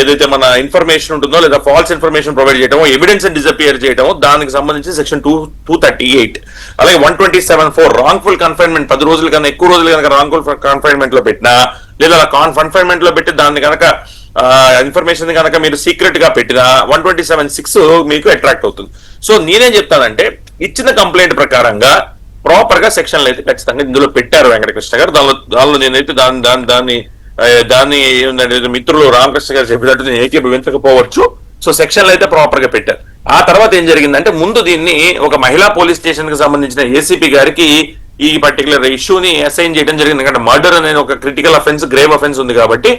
ఏదైతే మన ఇన్ఫర్మేషన్ ఉంటుందో లేదా ఫాల్స్ ఇన్ఫర్మేషన్ ప్రొవైడ్ చేయడమో, ఎవిడెన్స్ డిసపియర్ చేయడమో దానికి సంబంధించి సెక్షన్ 238, అలాగే 127(4) రాంగ్ఫుల్ కన్ఫైన్మెంట్ 10 రోజుల కన్నా ఎక్కువ రోజులు కనుక రాంగ్ఫుల్ కన్ఫైన్మెంట్ లో పెట్టినా లేదా కన్ఫైన్మెంట్ లో పెట్టి దాన్ని కనుక ఇన్ఫర్మేషన్ కనుక మీరు సీక్రెట్ గా పెట్టినా 127(6) మీకు అట్రాక్ట్ అవుతుంది. సో నేనేం చెప్తానంటే, ఇచ్చిన కంప్లైంట్ ప్రకారంగా ప్రాపర్ గా సెక్షన్లు అయితే ఖచ్చితంగా ఇందులో పెట్టారు వెంకటకృష్ణ గారు. దానిలో నేనైతే దాన్ని మిత్రులు రామకృష్ణ గారు చెప్పినట్టు నేను ఏకీభవించకపోవచ్చు. సో సెక్షన్లు అయితే ప్రాపర్ గా పెట్టారు. ఆ తర్వాత ఏం జరిగిందంటే, ముందు దీన్ని ఒక మహిళా పోలీస్ స్టేషన్ కి సంబంధించిన ఏసీపీ గారికి ఈ పర్టికులర్ ఇష్యూని అసైన్ చేయడం జరిగింది. ఎందుకంటే మర్డర్ అనేది ఒక క్రిటికల్ అఫెన్స్, గ్రేవ్ అఫెన్స్ ఉంది కాబట్టి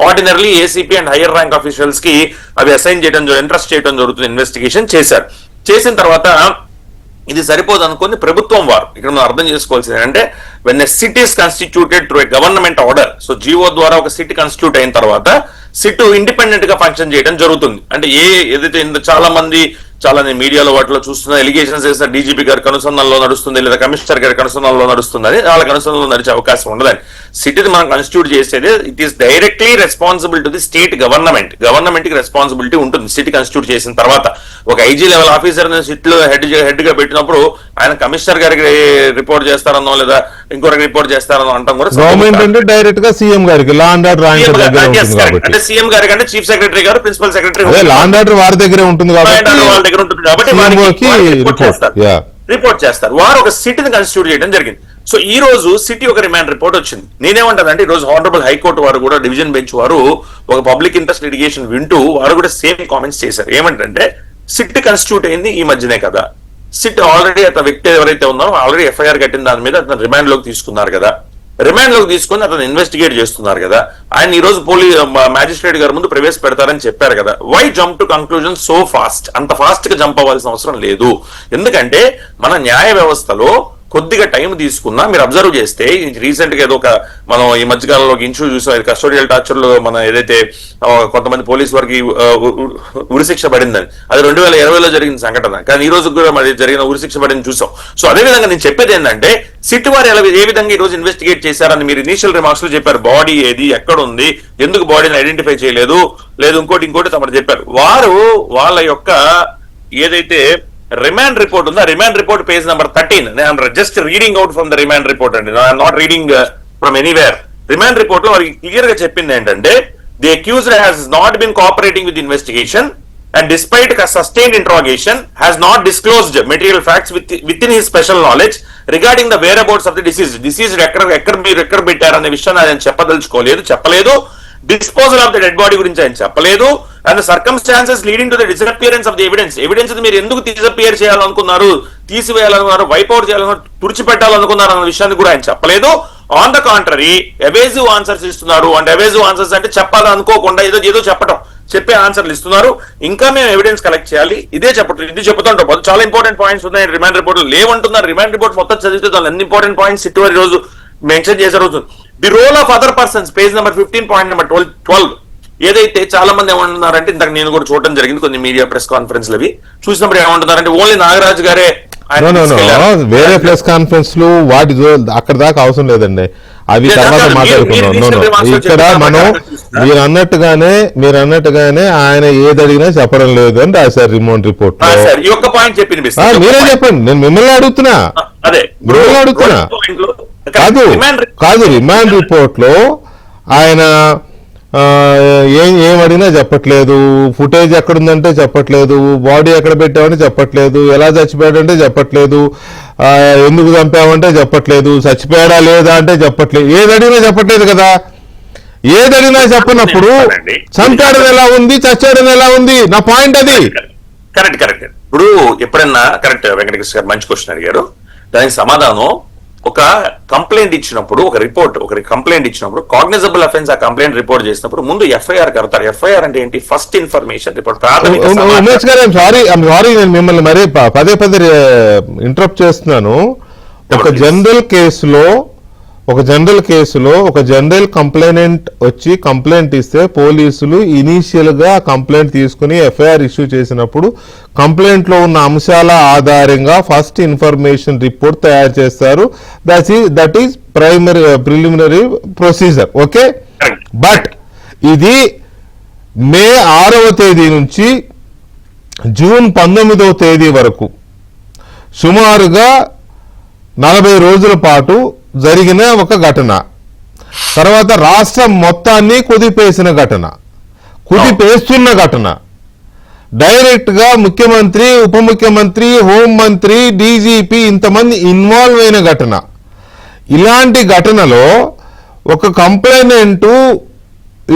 ordinarily ACP and higher rank officials కి అవి అసైన్ చేయడం, ఇంట్రెస్ట్ చేయడం జరుగుతుంది. ఇన్వెస్టిగేషన్ చేశారు. చేసిన తర్వాత ఇది సరిపోదు అనుకుని ప్రభుత్వం వారు ఇక్కడ మనం అర్థం చేసుకోవాల్సింది ఏంటంటే, when a SIT is constituted through a government order, so GO ద్వారా ఒక సిట్ కాన్స్టిట్యూట్ అయిన తర్వాత సిట్ ఇండిపెండెంట్ గా ఫంక్షన్ చేయడం జరుగుతుంది. అంటే ఏదైతే చాలా మంది నేను మీడియాలో వాటిలో చూస్తున్న ఎలిగేషన్స్ చేసిన డీజీపీ గారి కనుసంధానంలో నడుస్తుంది లేదా కమిషనర్ గారి కనుసంధానంలో నడుస్తుందని, వాళ్ళ కనుసంధానంలో నడిచే అవకాశం ఉండదని. సిటీని మనం కాన్స్టిట్యూట్ చేసేది it is directly responsible to the state government కి రెస్పాన్సిబిలిటీ ఉంటుంది. సిటీ కాన్స్టిట్యూట్ చేసిన తర్వాత ఒక ఐజీ లెవెల్ ఆఫీసర్ సిట్ లో హెడ్ గా పెట్టినప్పుడు ఆయన కమిషనర్ గారికి రిపోర్ట్ చేస్తారనో లేదా ఇంకొకరికి రిపోర్ట్ చేస్తారనో అంటాం కూడా. గవర్నమెంట్ అంటే డైరెక్ట్ గా సీఎం గారికి, లా అండ్ ఆర్డర్ అంటే సీఎం గారి కంటే చీఫ్ సెక్రటరీ గారు, principal secretary, law and order వారి దగ్గరే ఉంటుంది కాబట్టి రిపోర్ట్ చేస్తారు. వారు ఒక సిటీని కాన్స్టిట్యూట్ చేయడం జరిగింది. సో ఈ రోజు సిటీ ఒక రిమాండ్ రిపోర్ట్ వచ్చింది. నేనేమంటానంటే, ఈ రోజు హానరబుల్ హైకోర్టు వారు కూడా డివిజన్ బెంచ్ వారు ఒక పబ్లిక్ ఇంట్రెస్ట్ లిటిగేషన్ వింటూ వారు కూడా సేమ్ కామెంట్స్ చేశారు. ఏమంటే, సిట్ కాన్స్టిట్యూట్ అయింది ఈ మధ్యనే కదా, సిట్ ఆల్రెడీ అతను వ్యక్తి ఎవరైతే ఉన్నారో ఆల్రెడీ ఎఫ్ఐఆర్ కట్టిన దాని మీద అతను రిమాండ్ లోకి తీసుకున్నారు కదా, రిమాండ్ లోకి తీసుకుని అతను ఇన్వెస్టిగేట్ చేస్తున్నారు కదా, ఆయన ఈ రోజు మ్యాజిస్ట్రేట్ గారి ముందు ప్రవేశపెడతారని చెప్పారు కదా. Why jump to conclusion so fast? అంత ఫాస్ట్ గా జంప్ అవ్వాల్సిన అవసరం లేదు. ఎందుకంటే మన న్యాయ వ్యవస్థలో కొద్దిగా టైం తీసుకున్నా మీరు అబ్జర్వ్ చేస్తే, రీసెంట్ గా ఏదో ఒక మనం ఈ మధ్యకాలంలో ఇన్షూ చూసాం, కస్టోడియల్ టార్చర్ లో మన ఏదైతే కొంతమంది పోలీసు వారికి ఉరిశిక్ష పడిందని, అది 2020లో జరిగిన సంఘటన. కానీ ఈ రోజు కూడా మరి జరిగిన ఉరిశిక్ష పడింది చూసాం. సో అదే విధంగా నేను చెప్పేది ఏంటంటే, సిట్ వారు ఏ విధంగా ఈ రోజు ఇన్వెస్టిగేట్ చేశారని మీరు ఇనిషియల్ రిమార్క్స్ లో చెప్పారు. బాడీ ఏది, ఎక్కడ ఉంది, ఎందుకు బాడీని ఐడెంటిఫై చేయలేదు, లేదు ఇంకోటి తమరు చెప్పారు. వారు వాళ్ళ యొక్క ఏదైతే రిమాండ్ రిపోర్ట్ ఉందో, remand report page number 13, I'm just reading out from the remand report అండి, I'm not reading from anywhere. Remand report లో వారికి క్లియర్ గా చెప్పింది ఏంటంటే, the accused has not been cooperating with investigation and despite a sustained interrogation has not disclosed material facts within his special knowledge regarding the whereabouts of the deceased ఎక్కడ పెట్టారనే విషయాన్ని ఆయన చెప్పలేదు. Disposal of the dead body గురించి ఆయన చెప్పలేదు. And the circumstances leading to the disappearance of the evidence మీరు ఎందుకు disappear చేయాలనుకున్నారు, తీసివేయాలనుకున్నారు, వైపౌట్ చేయాలనుకున్నారు, తుడిచిపెట్టాలనుకున్నారు అన్న విషయాన్ని కూడా ఆయన చెప్పలేదు. ఆన్ ద కాంట్రరీ ఎవేజివ్ ఆన్సర్స్ ఇస్తున్నారు. అండ్ ఎవేజివ్ ఆన్సర్స్ అంటే చెప్పాలనుకోకుండా ఏదో చెప్పడం, చెప్పే ఆన్సర్లు ఇస్తున్నారు. ఇంకా మేము ఎవిడెన్స్ కలెక్ట్ చేయాలి, ఇది చెప్తుంటాం. చాలా ఇంపార్టెంట్ పాయింట్స్ ఉన్నాయి రిమాండ్ రిపోర్ట్ లేవంటున్నారు. రిమాండ్ రిపోర్ట్ మొత్తం చదివితే దాని అన్ని ఇంపార్టెంట్ పాయింట్స్ ఇటువంటి రోజు మెన్షన్ చేసే రోజు. The role of other persons, page number 15, point number 12. ఏదైతే చాలా మంది ఏమంటున్నారంటే, ఇంతకు నేను కూడా చూడడం జరిగింది కొన్ని మీడియా ప్రెస్ కాన్ఫరెన్స్ అవి చూసినప్పుడు ఏమంటున్నారంటే, ఓన్లీ నాగరాజు గారే వేరే ప్రెస్ కాన్ఫరెన్స్ లు వాటి అక్కడ దాకా అవసరం లేదండి, అవి తర్వాత మాట్లాడుకున్నాం. ఇక్కడ మనం మీరు అన్నట్టుగానే ఆయన ఏది అడిగినా చెప్పడం లేదు అని రాశారు రిమోట్ రిపోర్ట్ లో. ఈ ఒక్క పాయింట్ చెప్పి మీరే చెప్పండి, నేను మిమ్మల్ని అడుగుతున్నా. కాదు రిమాండ్ రిపోర్ట్ లో ఆయన ఏం అడిగినా చెప్పట్లేదు, ఫుటేజ్ ఎక్కడుందంటే చెప్పట్లేదు, బాడీ ఎక్కడ పెట్టామంటే చెప్పట్లేదు, ఎలా చచ్చిపోయాడంటే చెప్పట్లేదు, ఎందుకు చంపామంటే చెప్పట్లేదు, చచ్చిపోయాడా లేదా అంటే చెప్పట్లేదు, ఏది అడిగినా చెప్పట్లేదు కదా. ఏది అడిగినా చెప్పనప్పుడు చంపాడని ఎలా ఉంది, చచ్చాడని ఎలా ఉంది? నా పాయింట్ అది. కరెక్ట్. ఇప్పుడు ఎప్పుడన్నా కరెక్ట్ వెంకటకృష్ణ గారు మంచి క్వశ్చన్ అడిగారు. దానికి సమాధానం, ఒక కంప్లైంట్ ఇచ్చినప్పుడు, ఒక కంప్లైంట్ ఇచ్చినప్పుడు కాగ్నిజబుల్ అఫెన్స్ ఆ కంప్లైంట్ రిపోర్ట్ చేసినప్పుడు ముందు ఎఫ్ఐఆర్ కడతారు. ఎఫ్ఐఆర్ అంటే ఏంటి? First information report. ఉమేష్ గారు సారీ నేను మిమ్మల్ని మరీ పదే ఇంటరప్ట్ చేస్తున్నాను. ఒక జనరల్ కంప్లైనెంట్ వచ్చి కంప్లైంట్ ఇస్తే పోలీసులు ఇనీషియల్ గా కంప్లైంట్ తీసుకుని ఎఫ్ఐఆర్ ఇష్యూ చేసినప్పుడు కంప్లైంట్ లో ఉన్న అంశాల ఆధారంగా ఫస్ట్ ఇన్ఫర్మేషన్ రిపోర్ట్ తయారు చేస్తారు. That is preliminary procedure. Okay, but ఇది మే 6వ తేదీ నుంచి జూన్ 19వ తేదీ వరకు సుమారుగా 40 రోజుల పాటు జరిగిన ఒక ఘటన. తర్వాత రాష్ట్రం మొత్తాన్ని కుదిపేస్తున్న ఘటన. డైరెక్ట్ గా ముఖ్యమంత్రి, ఉప ముఖ్యమంత్రి, హోంమంత్రి, డీజీపీ ఇంతమంది ఇన్వాల్వ్ అయిన ఘటన. ఇలాంటి ఘటనలో ఒక కంప్లైనెంట్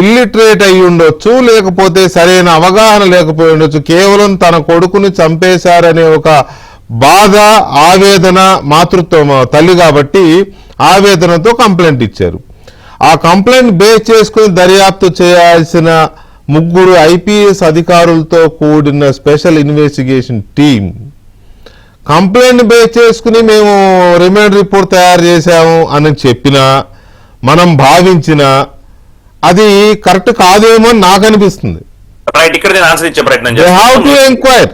ఇల్లిటరేట్ అయి ఉండొచ్చు, లేకపోతే సరైన అవగాహన లేకపోయి ఉండొచ్చు, కేవలం తన కొడుకుని చంపేశారనే ఒక బాధ, ఆవేదన, మాతృత్వం తల్లి కాబట్టి ఆవేదనతో కంప్లైంట్ ఇచ్చారు. ఆ కంప్లైంట్ బేస్ చేసుకుని దర్యాప్తు చేయాల్సిన 3 ఐపీఎస్ అధికారులతో కూడిన special investigation team complaint base చేసుకుని మేము రిమాండ్ రిపోర్ట్ తయారు చేశాము అని చెప్పినా, మనం భావించినా అది కరెక్ట్ కాదేమో అని నాకు అనిపిస్తుంది. They have to inquire.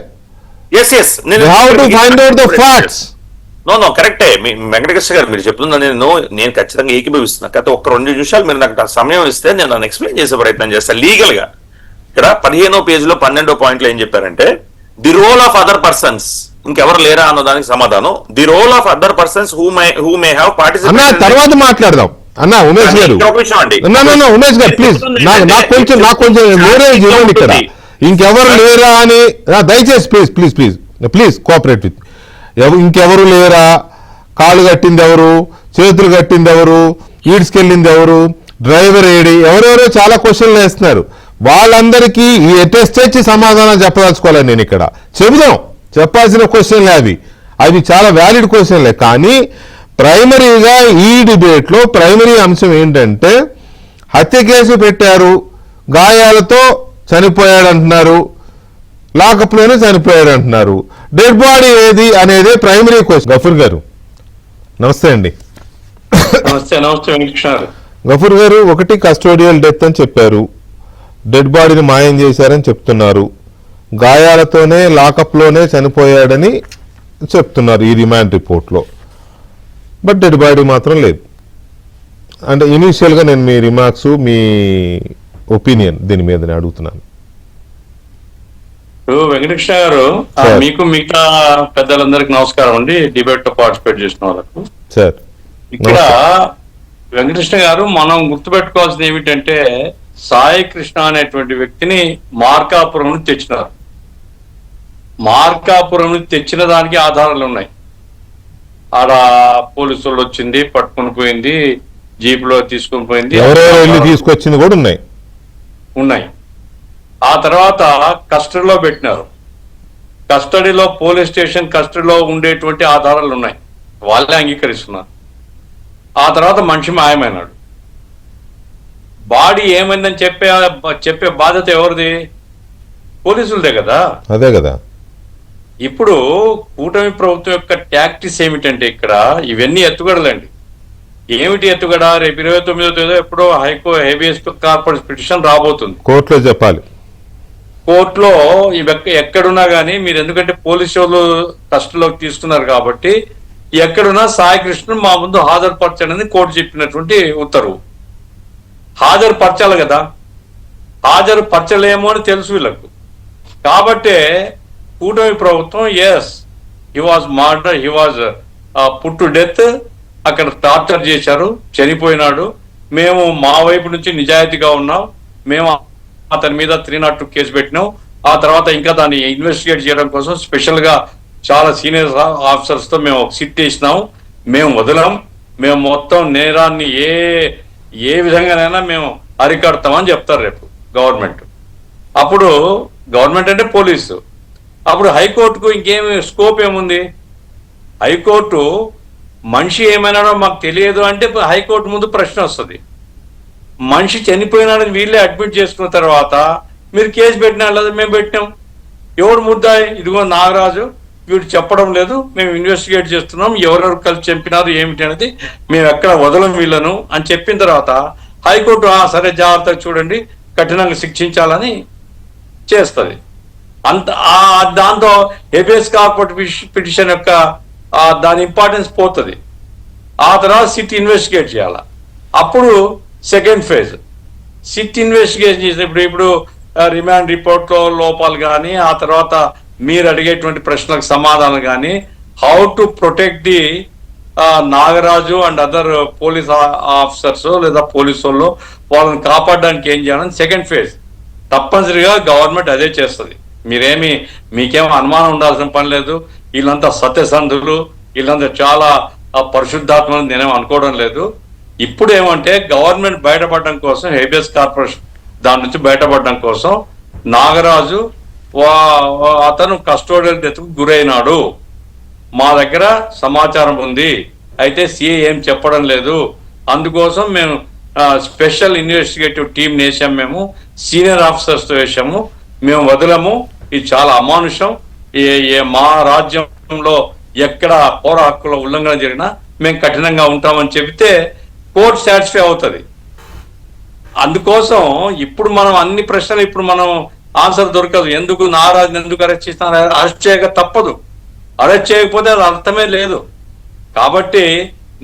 They have to find out the facts. కరెక్టే వెంకటకృష్ణ గారు మీరు చెప్తున్నా, నేను ఖచ్చితంగా ఏకీభవిస్తున్నా. గత 1-2 నిమిషాలు మీరు నాకు సమయం ఇస్తే నేను నన్ను ఎక్స్ప్లెయిన్ చేసే ప్రయత్నం చేస్తాను లీగల్ గా. ఇక్కడ 15వ పేజీలో 12వ పాయింట్లో ఏం చెప్పారంటే, the role of other persons, ఇంకెవరు లేరా అన్న దానికి సమాధానం the role of other persons who may have participated. తర్వాత మాట్లాడదాం అన్నా. ఉమేష్ గారు ఉమేష్ గారు ప్లీజ్ నాకు కొంచెం లీవరేజ్ ఇవ్వండి ఇక్కడ. ఇంకెవరు లేరా అని దయచేసి ప్లీజ్ కోఆపరేట్ విత్. ఇంకెవరు లేరా, కాళ్ళు కట్టింది ఎవరు, చేతులు కట్టింది ఎవరు, ఈడ్స్కెళ్ళింది ఎవరు, డ్రైవర్ ఏడి, ఎవరెవరో చాలా క్వశ్చన్లు వేస్తున్నారు. వాళ్ళందరికీ ఈ టెస్ట్ చేసి సమాధానం చెప్పదలుచుకోవాలని నేను ఇక్కడ చెప్పాల్సిన క్వశ్చన్లే అవి చాలా వ్యాలిడ్ క్వశ్చన్లే. కానీ ప్రైమరీగా ఈ డిబేట్ లో ప్రైమరీ అంశం ఏంటంటే, హత్య కేసు పెట్టారు, గాయాలతో చనిపోయాడు అంటున్నారు, లాకప్లోనే చనిపోయాడు అంటున్నారు, డెడ్ బాడీ ఏది అనేది ప్రైమరీ క్వశ్చన్. గఫూర్ గారు నమస్తే అండి. గఫూర్ గారు, ఒకటి కస్టోడియల్ డెత్ అని చెప్పారు, డెడ్ బాడీని మాయం చేశారని చెప్తున్నారు, గాయాలతోనే లాకప్లోనే చనిపోయాడని చెప్తున్నారు ఈ రిమాండ్ రిపోర్ట్లో. బట్ డెడ్ బాడీ మాత్రం లేదు. అంటే ఇనీషియల్గా నేను మీ రిమార్క్స్, మీ ఒపీనియన్ దీని మీద అడుగుతున్నాను. వెంకటకృష్ణ గారు, మీకు మిగతా పెద్దలందరికీ నమస్కారం అండి, డిబేట్ లో పార్టిసిపేట్ చేసిన వాళ్ళకు. సార్, ఇక్కడ వెంకటకృష్ణ గారు, మనం గుర్తుపెట్టుకోవాల్సింది ఏమిటంటే, సాయి కృష్ణ అనేటువంటి వ్యక్తిని మార్కాపురం నుంచి తెచ్చినారు. మార్కాపురం నుంచి తెచ్చిన దానికి ఆధారాలు ఉన్నాయి. ఆడ పోలీసులు వచ్చింది, పట్టుకుని పోయింది, జీప్ లో తీసుకుని పోయింది, తీసుకొచ్చింది కూడా ఉన్నాయి. ఆ తర్వాత కస్టడీలో పెట్టినారు. కస్టడీలో పోలీస్ స్టేషన్ కస్టడీలో ఉండేటువంటి ఆధారాలు ఉన్నాయి, వాళ్ళే అంగీకరిస్తున్నారు. ఆ తర్వాత మనిషి మాయమైనాడు. బాడీ ఏమైందని చెప్పే బాధ్యత ఎవరిది? పోలీసులదే కదా. అదే కదా. ఇప్పుడు కూటమి ప్రభుత్వం యొక్క టాక్టిక్స్ ఏమిటంటే ఇక్కడ ఇవన్నీ ఎత్తుగడలండి. ఏమిటి ఎత్తుగడ? రేపు 29వ తేదీ ఎప్పుడో హేబియస్ కార్పస్ పిటిషన్ రాబోతుంది. కోర్టులో చెప్పాలి. కోర్టులో ఎక్కడున్నా కానీ మీరు, ఎందుకంటే పోలీసు వాళ్ళు కస్టడీలోకి తీసుకున్నారు కాబట్టి ఎక్కడున్నా సాయి కృష్ణ మా ముందు హాజరుపరచండి కోర్టు చెప్పినటువంటి ఉత్తర్వు. హాజరుపరచాలి కదా. హాజరుపరచలేమో అని తెలుసు వీళ్ళకు. కాబట్టే కూటమి ప్రభుత్వం he was murder, he was put to death, అక్కడ టార్చర్ చేశారు, చనిపోయినాడు, మేము మా వైపు నుంచి నిజాయితీగా ఉన్నాం, మేము అతని మీద 302 కేసు పెట్టినాం, ఆ తర్వాత ఇంకా దాన్ని ఇన్వెస్టిగేట్ చేయడం కోసం స్పెషల్ గా చాలా సీనియర్ ఆఫీసర్స్ తో మేము ఒక సిట్ చేసినాం, మేము వదలం, మేము మొత్తం నేరాన్ని ఏ విధంగానైనా మేము అరికడతామని చెప్తారు రేపు గవర్నమెంట్. అప్పుడు గవర్నమెంట్ అంటే పోలీసు. అప్పుడు హైకోర్టుకు ఇంకేమి స్కోప్ ఏముంది? హైకోర్టు మనిషి ఏమైనాడో మాకు తెలియదు అంటే హైకోర్టు ముందు ప్రశ్న వస్తుంది. మనిషి చనిపోయినాడని వీళ్ళే అడ్మిట్ చేసుకున్న తర్వాత మీరు కేసు పెట్టినా లేదా మేము పెట్టినాం, ఎవరు ముద్దాయి? ఇదిగో నాగరాజు, వీడు చెప్పడం లేదు, మేము ఇన్వెస్టిగేట్ చేస్తున్నాం, ఎవరెవరు కలిసి చంపినారు ఏమిటి అనేది మేము ఎక్కడ వదలం వీళ్ళను అని చెప్పిన తర్వాత హైకోర్టు సరే జాగ్రత్తగా చూడండి, కఠినంగా శిక్షించాలని చేస్తుంది. దాంతో హేబియస్ కార్పస్ పిటిషన్ యొక్క దాని ఇంపార్టెన్స్ పోతుంది. ఆ తర్వాత సిట్ ఇన్వెస్టిగేట్ చేయాలి. అప్పుడు సెకండ్ ఫేజ్ సిట్ ఇన్వెస్టిగేషన్ చేసినప్పుడు ఇప్పుడు రిమాండ్ రిపోర్ట్ లో లోపాలు కానీ, ఆ తర్వాత మీరు అడిగేటువంటి ప్రశ్నలకు సమాధానం కానీ, how to protect the Nagaraju and other police officers లేదా పోలీసు వాళ్ళు, వాళ్ళని కాపాడడానికి ఏం చేయాలని సెకండ్ ఫేజ్ తప్పనిసరిగా గవర్నమెంట్ అదే చేస్తుంది. మీకేం అనుమానం ఉండాల్సిన పని లేదు. వీళ్ళంతా సత్యసంధులు, వీళ్ళంతా చాలా పరిశుద్ధాత్మలు నేనేం అనుకోవడం లేదు. ఇప్పుడు ఏమంటే గవర్నమెంట్ బయటపడడం కోసం, హేబియస్ కార్పొరేషన్ దాని నుంచి బయటపడడం కోసం నాగరాజు అతను కస్టోడియల్ డెత్ కు గురైనాడు, మా దగ్గర సమాచారం ఉంది, అయితే సిఐ ఏం చెప్పడం లేదు, అందుకోసం మేము స్పెషల్ ఇన్వెస్టిగేటివ్ టీం వేసాం, మేము సీనియర్ ఆఫీసర్స్ తో వేసాము, మేము వదలము, ఇది చాలా అమానుషం, మా రాజ్యంలో ఎక్కడ పౌర హక్కుల ఉల్లంఘన జరిగినా మేము కఠినంగా ఉంటామని చెబితే కోర్టు సాటిస్ఫై అవుతుంది. అందుకోసం ఇప్పుడు మనం అన్ని ప్రశ్నలు ఇప్పుడు మనం ఆన్సర్ దొరకదు. ఎందుకు నాగరాజుని ఎందుకు అరెస్ట్ చేస్తున్నారు? అరెస్ట్ చేయక తప్పదు. అరెస్ట్ చేయకపోతే అది అర్థమే లేదు. కాబట్టి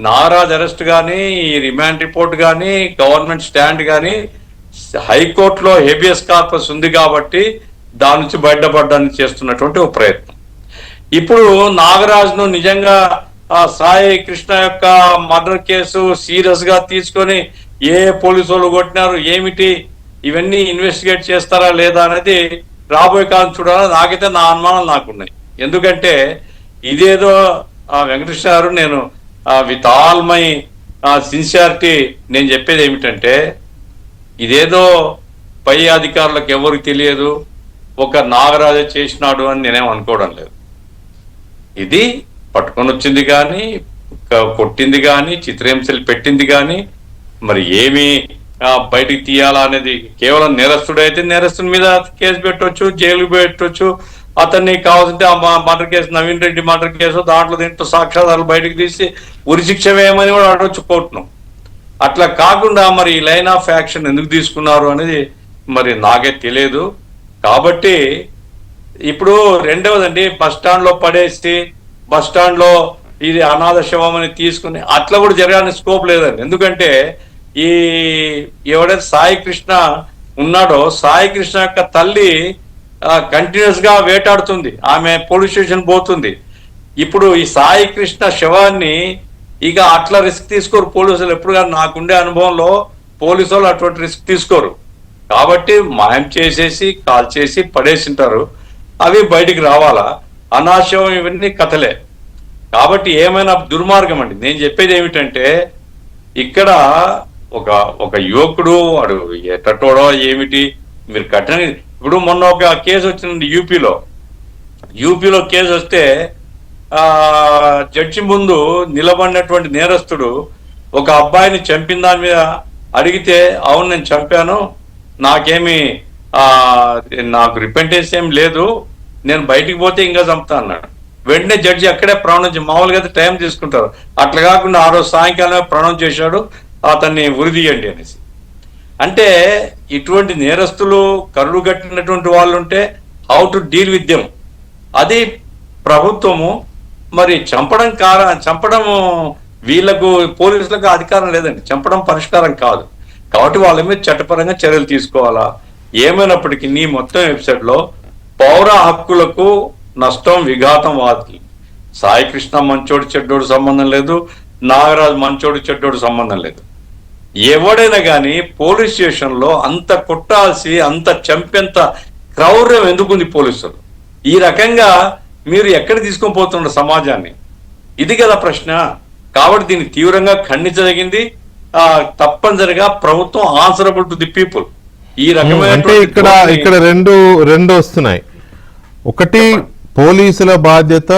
నాగరాజ్ అరెస్ట్ కానీ, ఈ రిమాండ్ రిపోర్ట్ కానీ, గవర్నమెంట్ స్టాండ్ కానీ, హైకోర్టులో హేబియస్ కార్పస్ ఉంది కాబట్టి దాని నుంచి బయటపడడానికి చేస్తున్నటువంటి ఒక ప్రయత్నం. ఇప్పుడు నాగరాజును నిజంగా సాయి కృష్ణ యొక్క మర్డర్ కేసు సీరియస్ గా తీసుకొని ఏ పోలీసు వాళ్ళు కొట్టినారు ఏమిటి ఇవన్నీ ఇన్వెస్టిగేట్ చేస్తారా లేదా అనేది రాబోయే కాలం చూడాలి. నాకైతే నా అనుమానాలు నాకున్నాయి. ఎందుకంటే ఇదేదో వెంకటేశ్వర గారు, నేను విత్ ఆల్ మై సిన్సియారిటీ నేను చెప్పేది ఏమిటంటే, ఇదేదో పై అధికారులకు ఎవరికి తెలియదు, ఒక నాగరాజు చేసినాడు అని నేనేం అనుకోవడం లేదు. ఇది పట్టుకొని వచ్చింది కానీ, కొట్టింది కానీ, చిత్రహింసలు పెట్టింది కానీ, మరి ఏమి బయటికి తీయాలా అనేది కేవలం నేరస్తుడైతే నేరస్తుని మీద కేసు పెట్టవచ్చు, జైలు పెట్టవచ్చు. అతన్ని కావాల్సింటే ఆ murder case, Naveen Reddy murder case, దీంట్లో సాక్ష్యాధారాలు బయటకు తీసి ఉరిశిక్ష వేయమని కూడా అడగచ్చు కోర్టును. అట్లా కాకుండా మరి ఈ లైన్ ఆఫ్ యాక్షన్ ఎందుకు తీసుకున్నారు అనేది మరి నాకే తెలియదు. కాబట్టి ఇప్పుడు రెండవదండి, బస్ స్టాండ్ లో పడేసి బస్ స్టాండ్ లో ఇది అనాథ శవం అని తీసుకుని అట్లా కూడా జరగాలని స్కోప్ లేదండి. ఎందుకంటే ఎవడైతే సాయి కృష్ణ ఉన్నాడో, సాయి కృష్ణ యొక్క తల్లి కంటిన్యూస్ గా వేటాడుతుంది, ఆమె పోలీస్ స్టేషన్ పోతుంది. ఇప్పుడు ఈ సాయి కృష్ణ శవాన్ని ఇక అట్లా రిస్క్ తీసుకోరు పోలీసులు ఎప్పుడు. కానీ నాకుండే అనుభవంలో పోలీసు వాళ్ళు అటువంటి రిస్క్ తీసుకోరు. కాబట్టి మాయం చేసేసి కాల్ చేసి పడేసింటారు, అవి బయటికి రావాలా? అనాశయం ఇవన్నీ కథలే. కాబట్టి ఏమైనా దుర్మార్గం అండి. నేను చెప్పేది ఏమిటంటే, ఇక్కడ ఒక యువకుడు వాడు ఎట్టటోడో ఏమిటి మీరు కఠిన. ఇప్పుడు మొన్న ఒక కేసు వచ్చింది యూపీలో కేసు వస్తే జడ్జి ముందు నిలబడినటువంటి నేరస్తుడు ఒక అబ్బాయిని చంపిన దాని మీద అడిగితే అవును నేను చంపాను, నాకేమి నాకు రిపెంటెన్స్ ఏం లేదు, నేను బయటికి పోతే ఇంకా చంపుతా అన్నాడు. వెంటనే జడ్జి అక్కడే ప్రొనౌన్స్, మామూలుగా అయితే టైం తీసుకుంటారు, అట్లా కాకుండా ఆ రోజు సాయంకాలమే ప్రొనౌన్స్ చేశాడు అతన్ని ఉరిదీయండి అనేసి. అంటే ఇటువంటి నేరస్తులు కరుడు కట్టినటువంటి వాళ్ళు ఉంటే how to deal with them. అది ప్రభుత్వము మరి చంపడము వీళ్ళకు పోలీసులకు అధికారం లేదండి, చంపడం పరిష్కారం కాదు. కాబట్టి వాళ్ళ మీద చట్టపరంగా చర్యలు తీసుకోవాలా. ఏమైనప్పటికీ నీ మొత్తం వెబ్సైట్ లో పౌర హక్కులకు నష్టం విఘాతం వాది. సాయి కృష్ణ మంచోడు చెడ్డోడు సంబంధం లేదు, నాగరాజు మంచోడు చెడ్డోడు సంబంధం లేదు. ఎవడైనా కానీ పోలీస్ స్టేషన్ లో అంత కొట్టాల్సి, అంత చంపేంత క్రౌర్యం ఎందుకుంది పోలీసులు? ఈ రకంగా మీరు ఎక్కడ తీసుకొని పోతున్నారు సమాజాన్ని? ఇది కదా ప్రశ్న. కాబట్టి దీన్ని తీవ్రంగా ఖండించదగింది. తప్పనిసరిగా ప్రభుత్వం ఆన్సరబుల్ టు ది పీపుల్. ఈ రకమైన అంటే ఇక్కడ రెండు వస్తున్నాయి. ఒకటి, పోలీసుల బాధ్యత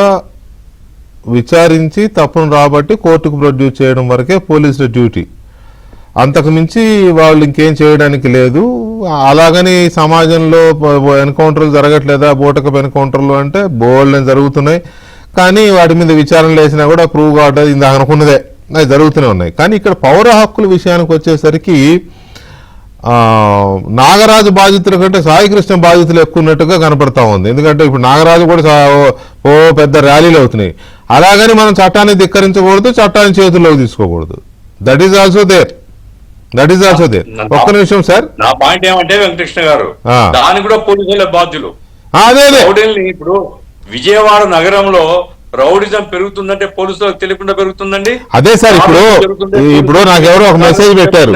విచారించి తప్పును రాబట్టి కోర్టుకు ప్రొడ్యూస్ చేయడం వరకే పోలీసుల డ్యూటీ, అంతకు మించి వాళ్ళు ఇంకేం చేయడానికి లేదు. అలాగని సమాజంలో ఎన్కౌంటర్లు జరగట్లేదా, బూటకపు ఎన్కౌంటర్లు అంటే బోల్డ్ జరుగుతున్నాయి, కానీ వాటి మీద విచారణ వేసినా కూడా ప్రూవ్ కావట్లేదు. ఇందాక అనుకున్నదే అవి జరుగుతూనే ఉన్నాయి. కానీ ఇక్కడ పౌర హక్కుల విషయానికి వచ్చేసరికి నాగరాజు బాధితుల కంటే సాయికృష్ణ బాధితులు ఎక్కువ ఉన్నట్టుగా కనపడతా ఉంది. ఎందుకంటే ఇప్పుడు నాగరాజు కూడా పెద్ద ర్యాలీలు అవుతున్నాయి. అలాగని మనం చట్టాన్ని ధిక్కరించకూడదు, చట్టాన్ని చేతుల్లోకి తీసుకోకూడదు. That is also there. ఒక్క నిమిషం సార్, నా పాయింట్ ఏమంటే వెంకటకృష్ణ గారు, దానికి కూడా పోలీసులే బాధ్యులు. అదే ఇప్పుడు విజయవాడ నగరంలో రౌడిజం పెరుగుతుందంటే పోలీసులకు తెలియకుండా పెరుగుతుందండి. అదే సార్, ఇప్పుడు నాకెవరో ఒక మెసేజ్ పెట్టారు,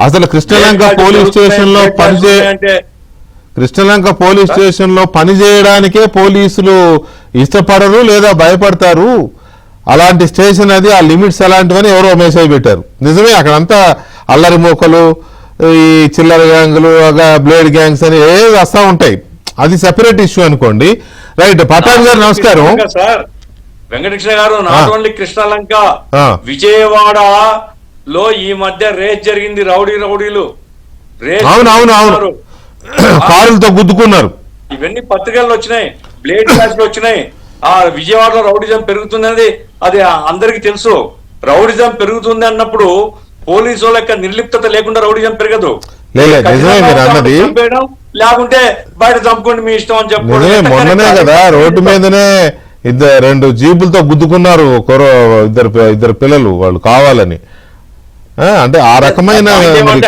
అసలు కృష్ణలంక పోలీస్ స్టేషన్ లో పనిచేయడానికే పోలీసులు ఇష్టపడరు లేదా భయపడతారు, అలాంటి స్టేషన్ అది, ఆ లిమిట్స్ అలాంటివని ఎవరో మెసేజ్ పెట్టారు. నిజమే, అక్కడంతా అల్లరి మూకలు, ఈ చిల్లర గ్యాంగులు, బ్లేడ్ గ్యాంగ్స్ అని వస్తా ఉంటాయి. అది సెపరేట్ ఇష్యూ అనుకోండి. రైట్. పటాన్ గారు నమస్కారం. సార్ వెంకటకృష్ణ గారు, నాట్ ఓన్లీ కృష్ణలంక, విజయవాడలో ఈ మధ్య రేస్ జరిగింది. రౌడీలు అవును కారులతో గుద్దుకున్నారు. ఇవన్నీ పత్రికల్లో వచ్చినాయి, బ్లేడ్ క్లాస్ వచ్చినాయి. ఆ విజయవాడలో రౌడిజం పెరుగుతున్నది అది అందరికి తెలుసు. రౌడిజం పెరుగుతుంది అన్నప్పుడు పోలీసు వాళ్ళ యొక్క నిర్లిప్తత లేకుండా రౌడిజం పెరగదు. లేకుంటే బయట చంపుకోండి మీ ఇష్టం అని చెప్పి మొన్ననే కదా రోడ్డు మీదనే రెండు జీపులతో గుద్దుకున్నారు ఇద్దరు పిల్లలు, వాళ్ళు కావాలని. అంటే ఆ రకమైన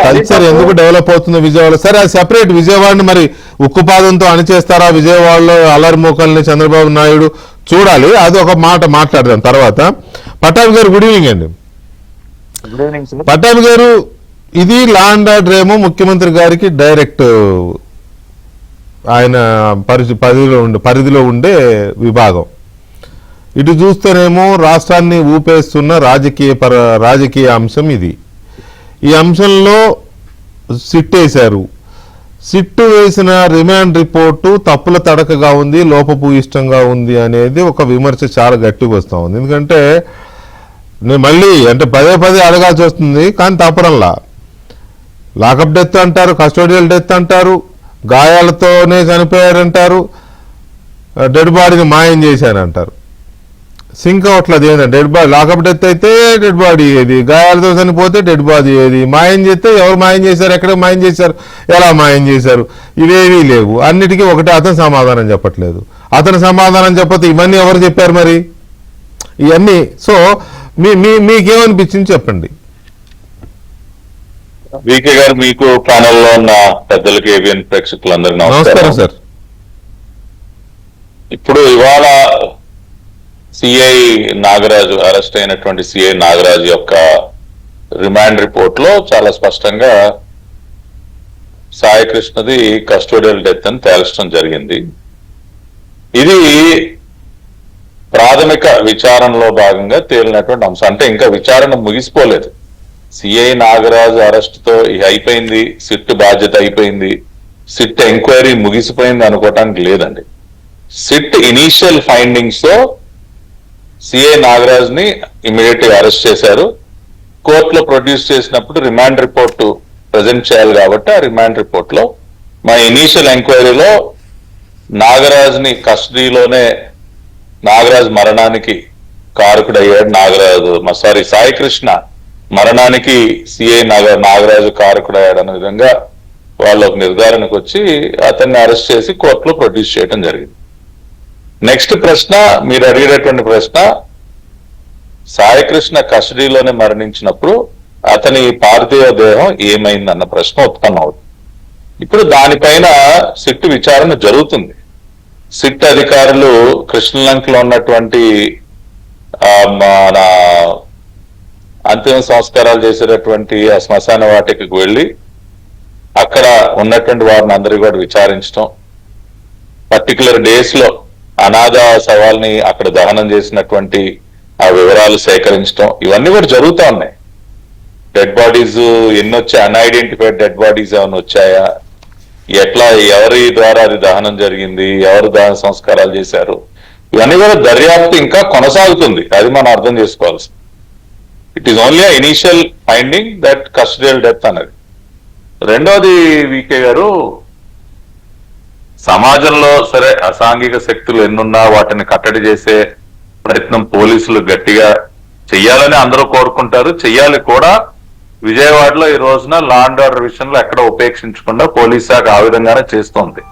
కల్చర్ ఎందుకు డెవలప్ అవుతుంది విజయవాడ? సరే, అది సెపరేట్. విజయవాడని మరి ఉక్కుపాదంతో అణిచేస్తారా విజయవాడలో అల్లరి మూకల్ని చంద్రబాబు నాయుడు? చూడాలి, అది ఒక మాట మాట్లాడదాం తర్వాత. పటాన్ గారు గుడ్ ఈవినింగ్ అండి. పటాన్ గారు, ఇది లా అండ్ ఆర్డర్ ఏమో ముఖ్యమంత్రి గారికి డైరెక్ట్ ఆయన పరిధిలో ఉండే విభాగం. ఇటు చూస్తేనేమో రాష్ట్రాన్ని ఊపేస్తున్న రాజకీయ అంశం ఇది. ఈ అంశంలో సిట్ వేశారు. సిట్టు వేసిన రిమాండ్ రిపోర్టు తప్పుల తడకగా ఉంది, లోపభూయిష్టంగా ఉంది అనేది ఒక విమర్శ చాలా గట్టిగా వస్తూ ఉంది. ఎందుకంటే నేను మళ్ళీ పదే అడగాల్సి వస్తుంది, కానీ తప్పడంలా. లాకప్ డెత్ అంటారు, కస్టోడియల్ డెత్ అంటారు, గాయాలతోనే చనిపోయారంటారు, డెడ్ బాడీని మాయం చేశారంటారు. సింక్ అవట్లేదు ఏంటంటే డెడ్ బాడీ, లాకప్ డెత్ అయితే డెడ్ బాడీ ఏది, గాయాలతో చనిపోతే డెడ్ బాడీ ఏది, మాయం చేస్తే ఎవరు మాయం చేశారు, ఎక్కడ మాయం చేశారు, ఎలా మాయం చేశారు, ఇవేవీ లేవు. అన్నిటికీ ఒకటే, అతను సమాధానం చెప్పట్లేదు. అతను సమాధానం చెప్పతే ఇవన్నీ ఎవరు చెప్పారు మరి ఇవన్నీ? సో మీకేమనిపించింది చెప్పండి. వికే గారు, మీకు ప్యానెల్లో ఉన్న పెద్దలకి, ఏవియన్ ప్రేక్షకులందరికీ నమస్కారం సార్. ఇప్పుడు ఇవాళ సిఐ నాగరాజు, అరెస్ట్ అయినటువంటి సిఐ నాగరాజు యొక్క రిమాండ్ రిపోర్ట్ లో చాలా స్పష్టంగా సాయి కృష్ణది కస్టోడియల్ డెత్ అని తేల్చడం జరిగింది. ఇది ప్రాథమిక విచారణలో భాగంగా తేలినటువంటి అంశం. అంటే ఇంకా విచారణ ముగిసిపోలేదు. సిఐ నాగరాజు అరెస్ట్ తో అయిపోయింది, సిట్ బాధ్యత అయిపోయింది, సిట్ ఎంక్వైరీ ముగిసిపోయింది అనుకోవటానికి లేదండి. సిట్ ఇనీషియల్ ఫైండింగ్స్ తో సిఐ నాగరాజ్ ని ఇమీడియట్ గా అరెస్ట్ చేశారు. కోర్టులో ప్రొడ్యూస్ చేసినప్పుడు రిమాండ్ రిపోర్ట్ ప్రజెంట్ చేయాలి కాబట్టి ఆ రిమాండ్ రిపోర్ట్ లో మా ఇనీషియల్ ఎంక్వైరీలో నాగరాజ్ని కస్టడీలోనే నాగరాజ్ మరణానికి కారకుడయ్యాడు, సాయి కృష్ణ మరణానికి సిఐ నాగరాజు కారకుడయ్యాడు అనే విధంగా వాళ్ళు ఒక నిర్ధారణకు వచ్చి అతన్ని అరెస్ట్ చేసి కోర్టులో ప్రొడ్యూస్ చేయడం జరిగింది. నెక్స్ట్ ప్రశ్న, మీరు అడిగేటటువంటి ప్రశ్న, సాయి కృష్ణ కస్టడీలోనే మరణించినప్పుడు అతని పార్థివ దేహం ఏమైందన్న ప్రశ్న ఉత్పన్నం అవుతుంది. ఇప్పుడు దానిపైన సిట్ విచారణ జరుగుతుంది. సిట్ అధికారులు కృష్ణలంకలో ఉన్నటువంటి మన అంతిమ సంస్కారాలు చేసేటటువంటి ఆ శ్మశాన వాటికి వెళ్లి అక్కడ ఉన్నటువంటి వారిని అందరికీ కూడా విచారించడం, పర్టికులర్ డేస్ లో అనాథ శవాల్ని అక్కడ దహనం చేసినటువంటి ఆ వివరాలు సేకరించడం, ఇవన్నీ కూడా జరుగుతూ ఉన్నాయి. డెడ్ బాడీస్ ఎన్ని వచ్చాయి, అన్ఐడెంటిఫైడ్ డెడ్ బాడీస్ ఏమైనా వచ్చాయా, ఎట్లా ఎవరి ద్వారా అది దహనం జరిగింది, ఎవరు దహన సంస్కారాలు చేశారు, ఇవన్నీ కూడా దర్యాప్తు ఇంకా కొనసాగుతుంది. అది మనం అర్థం చేసుకోవాల్సి. It is only initial finding that custodial death అన్నది. రెండోది వికే గారు, సమాజంలో సరే అసాంఘిక శక్తులు ఎన్నున్నా వాటిని కట్టడి చేసే ప్రయత్నం పోలీసులు గట్టిగా చెయ్యాలని అందరూ కోరుకుంటారు, చెయ్యాలి కూడా. విజయవాడలో ఈ రోజున లా అండ్ ఆర్డర్ విషయంలో ఎక్కడ ఉపేక్షించకుండా పోలీస్ శాఖ ఆ విధంగానే చేస్తోంది.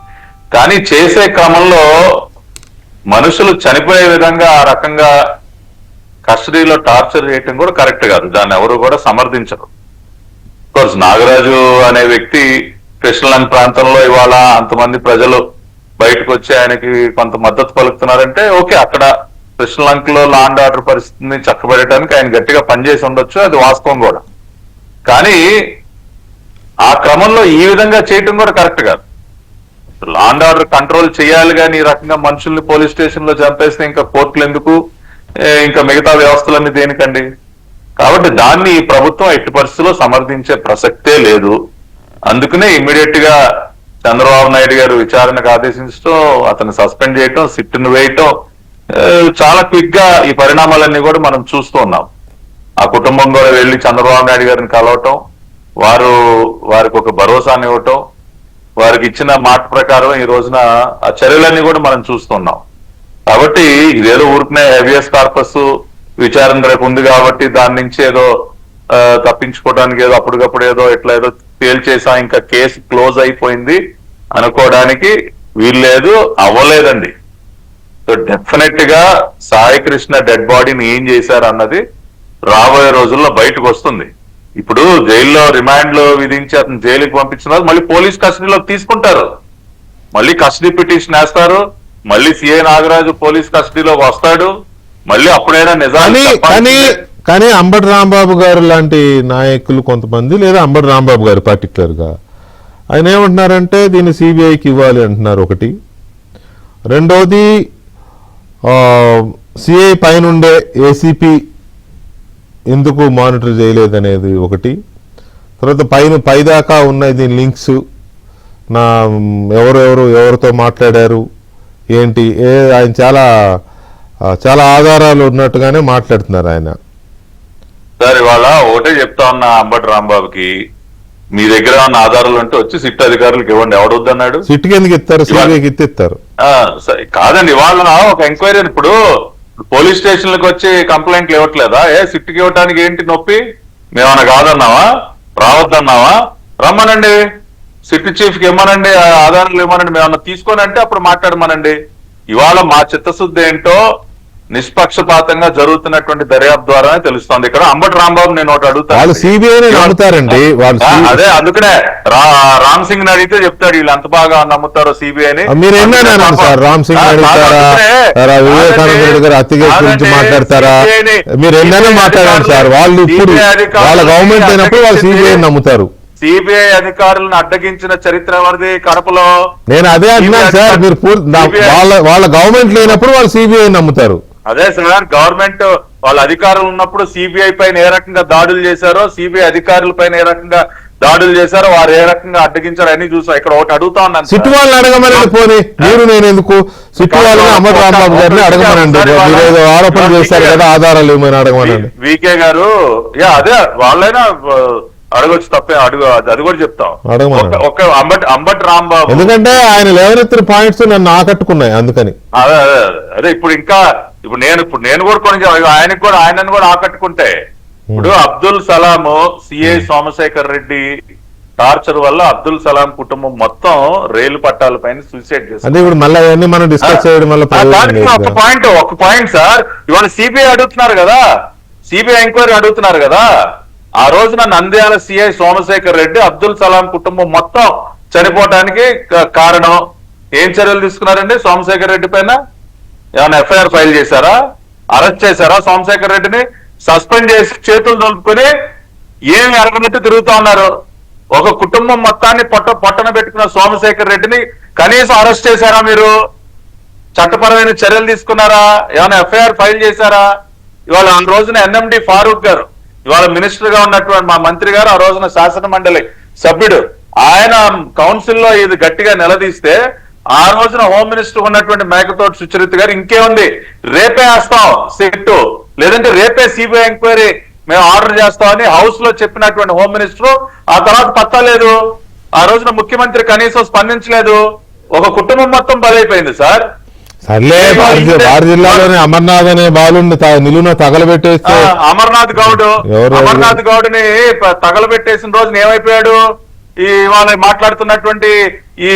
కానీ చేసే క్రమంలో మనుషులు చనిపోయే విధంగా ఆ రకంగా కస్టడీలో టార్చర్ చేయటం కూడా కరెక్ట్ కాదు. దాన్ని ఎవరు కూడా సమర్థించరు. కోర్స్ నాగరాజు అనే వ్యక్తి కృష్ణలంక ప్రాంతంలో ఇవాళ అంతమంది ప్రజలు బయటకు వచ్చి ఆయనకి కొంత మద్దతు పలుకుతున్నారంటే ఓకే, అక్కడ కృష్ణలంకలో లా అండ్ ఆర్డర్ పరిస్థితిని చక్కబెట్టడానికి ఆయన గట్టిగా పనిచేసి ఉండొచ్చు, అది వాస్తవం కూడా. కానీ ఆ క్రమంలో ఈ విధంగా చేయటం కూడా కరెక్ట్ కాదు. లా అండ్ ఆర్డర్ కంట్రోల్ చేయాలి, కానీ ఈ రకంగా మనుషుల్ని పోలీస్ స్టేషన్ లో చంపేస్తే ఇంకా కోర్టులు ఎందుకు, ఇంకా మిగతా వ్యవస్థలన్నీ దేనికండి? కాబట్టి దాన్ని ఈ ప్రభుత్వం ఎట్టి పరిస్థితుల్లో సమర్థించే ప్రసక్తే లేదు. అందుకనే ఇమ్మీడియట్ గా చంద్రబాబు నాయుడు గారు విచారణకు ఆదేశించడం, అతను సస్పెండ్ చేయటం, సిట్ను వేయటం, చాలా క్విక్ గా ఈ పరిణామాలన్నీ కూడా మనం చూస్తూ ఉన్నాం. ఆ కుటుంబం కూడా వెళ్లి చంద్రబాబు నాయుడు గారిని కలవటం, వారికి ఒక భరోసాని ఇవ్వటం, వారికి ఇచ్చిన మాట ప్రకారం ఈ రోజున ఆ చర్యలన్నీ కూడా మనం చూస్తున్నాం. కాబట్టి ఇదేదో ఊరికనే హెవియస్ కార్పస్ విచారణ రేపు ఉంది కాబట్టి దాని నుంచి ఏదో తప్పించుకోవడానికి ఏదో అప్పటికప్పుడు ఏదో ఇట్లా ఏదో తేల్చేసా, ఇంకా కేసు క్లోజ్ అయిపోయింది అనుకోవడానికి వీల్లేదు, అవ్వలేదండి. సో డెఫినెట్ గా సాయి కృష్ణ డెడ్ బాడీని ఏం చేశారు అన్నది రాబోయే రోజుల్లో బయటకు వస్తుంది. ఇప్పుడు జైల్లో రిమాండ్ లో విధించి అతను జైలుకి పంపించిన మళ్ళీ పోలీస్ కస్టడీలోకి తీసుకుంటారు, మళ్ళీ కస్టడీ పిటిషన్ వేస్తారు, మళ్ళీ సిఐ నాగరాజు పోలీస్ కస్టడీలోకి వస్తాడు, మళ్ళీ అప్పుడైనా నిజాన్ని కానీ అంబటి రాంబాబు గారు లాంటి నాయకులు కొంతమంది, లేదా అంబటి రాంబాబు గారు పర్టికులర్ గా ఆయన ఏమంటున్నారంటే దీన్ని సిబిఐకి ఇవ్వాలి అంటున్నారు ఒకటి. రెండోది సిఐ పైనుండే ఏసీపీ ఎందుకు మానిటర్ చేయలేదనేది ఒకటి. తర్వాత పైదాకా ఉన్నాయి దీని లింక్స్, ఎవరితో మాట్లాడారు ఏంటి, ఆయన చాలా ఆధారాలు ఉన్నట్టుగానే మాట్లాడుతున్నారు ఆయన. సార్ ఇవాళ ఒకటే చెప్తా ఉన్నా అంబటి రాంబాబుకి, మీ దగ్గర ఉన్న ఆధారాలు ఉంటే వచ్చి సిట్ అధికారులకు ఇవ్వండి. ఎవడొద్దన్నాడు? సిట్కి ఎందుకు ఇస్తారు, సిబిఐకి ఇస్తారు. కాదండి, ఇవాళ ఒక ఎంక్వైరీ, ఇప్పుడు పోలీస్ స్టేషన్లకు వచ్చి కంప్లైంట్లు ఇవ్వట్లేదా? సిట్కి ఇవ్వడానికి ఏంటి నొప్పి? మేమన్నా కాదన్నావా, రావద్దన్నావా? రమ్మనండి, సిట్ చీఫ్ కి ఇమ్మనండి, ఆధారాలు ఇవ్వమనండి, మేమన్నా తీసుకొని అంటే అప్పుడు మాట్లాడమనండి. ఇవాళ మా చిత్తశుద్ధి ఏంటో నిష్పక్షపాతంగా జరుగుతున్నటువంటి దర్యాప్తు ద్వారానే తెలుస్తోంది. ఇక్కడ అంబటి రాంబాబు నేను ఒకటి అడుగుతాను, నమ్ముతారండి అదే అందుకనే రామ్ సింగ్ అడిగితే చెప్తాడు వీళ్ళు ఎంత బాగా నమ్ముతారో సిబిఐని. మీరు సార్ రామ్ సింగ్ వివేకానంద రెడ్డి గారు అతిగా గురించి మాట్లాడతారా? మీరు ఎన్నైనా మాట్లాడారు సార్, వాళ్ళు ఇప్పుడు వాళ్ళ గవర్నమెంట్ అయినప్పుడు వాళ్ళు సిబిఐ నమ్ముతారు. సిబిఐ అధికారులను అడ్డగించిన చరిత్ర ఎవరిది కడపలో? నేను అదే అంటున్నాను సార్, మీరు వాళ్ళ గవర్నమెంట్ లేనప్పుడు వాళ్ళు సిబిఐ నమ్ముతారు. అదే సార్, గవర్నమెంట్ వాళ్ళ అధికారులు ఉన్నప్పుడు సిబిఐ పైన ఏ రకంగా దాడులు చేశారో, సిబిఐ అధికారుల పైన ఏ రకంగా దాడులు చేశారు, వారు ఏ రకంగా అడ్డగించారు అన్ని చూసాం. ఇక్కడ ఒకటి అడుగుతా ఉన్నాను సిట్టు సార్. వాళ్ళని అడగమనండి, పోనీ మీరు నేను ఎందుకు సిట్టు వాళ్ళని అమర్ రాంబాబు గారిని అడగమనండి. మీరు ఏదో ఆరోపణ చేశారు కదా, ఆధారాలు ఏమైనా అడగమనండి. వికే గారు అదే వాళ్ళైనా అడగొచ్చు, తప్పే అది కూడా చెప్తాం. అడగమనండి. ఒక అంబటి రాంబాబు, ఎందుకంటే ఆయన లేవనెత్తిన పాయింట్స్ నన్ను ఆకట్టుకున్నాయి అందుకని. అదే ఇప్పుడు నేను కూడా కొన్ని ఆయనను కూడా ఆకట్టుకుంటే, ఇప్పుడు అబ్దుల్ సలాం సిఐ సోమశేఖర్ రెడ్డి టార్చర్ వల్ల అబ్దుల్ సలాం కుటుంబం మొత్తం రైలు పట్టాల పైన సూసైడ్ చేస్తారు. అంటే ఇప్పుడు మళ్ళీ అవన్నీ మనం డిస్కస్ చేయడం వల్ల ఒక పాయింట్ సార్, ఇవాళ సిబిఐ అడుగుతున్నారు కదా, సిబిఐ ఎంక్వైరీ అడుగుతున్నారు కదా. ఆ రోజున నంద్యాల సిఐ సోమశేఖర్ రెడ్డి అబ్దుల్ సలాం కుటుంబం మొత్తం చనిపోవడానికి కారణం ఏం చర్యలు తీసుకున్నారండి? సోమశేఖర్ రెడ్డి పైన ఏమైనా ఎఫ్ఐఆర్ ఫైల్ చేశారా? అరెస్ట్ చేశారా? సోమశేఖర్ రెడ్డిని సస్పెండ్ చేసి చేతులు దొలుపుకొని ఏమి ఎరగనట్టు తిరుగుతా ఉన్నారు. ఒక కుటుంబం మొత్తాన్ని పొట్టన పెట్టుకున్న సోమశేఖర్ రెడ్డిని కనీసం అరెస్ట్ చేశారా? మీరు చట్టపరమైన చర్యలు తీసుకున్నారా? ఏమైనా ఎఫ్ఐఆర్ ఫైల్ చేశారా? ఇవాళ ఆ రోజున ఎన్ఎండి ఫారూక్ గారు, ఇవాళ మినిస్టర్ గా ఉన్నటువంటి మా మంత్రి గారు, ఆ రోజున శాసన మండలి సభ్యుడు, ఆయన కౌన్సిల్లో ఇది గట్టిగా నిలదీస్తే, ఆ రోజున హోమ్ మినిస్టర్ ఉన్నటువంటి మేకతోటి సుచరిత గారు ఇంకేముంది, రేపే వేస్తాం సిట్టు, లేదంటే రేపే సిబిఐ ఎంక్వైరీ మేము ఆర్డర్ చేస్తామని హౌస్ లో చెప్పినటువంటి హోమ్ మినిస్టర్ ఆ తర్వాత పత్తా లేదు. ఆ రోజున ముఖ్యమంత్రి కనీసం స్పందించలేదు. ఒక కుటుంబం మొత్తం బలైపోయింది సార్. సర్లే, వారి జిల్లాలోనే అమర్నాథ్ అనే బాలుని నిలువున తగలబెట్టేస్తే, అమర్నాథ్ గౌడ్ని తగలబెట్టేసిన రోజున ఏమైపోయాడు? ఇవాళ మాట్లాడుతున్నటువంటి ఈ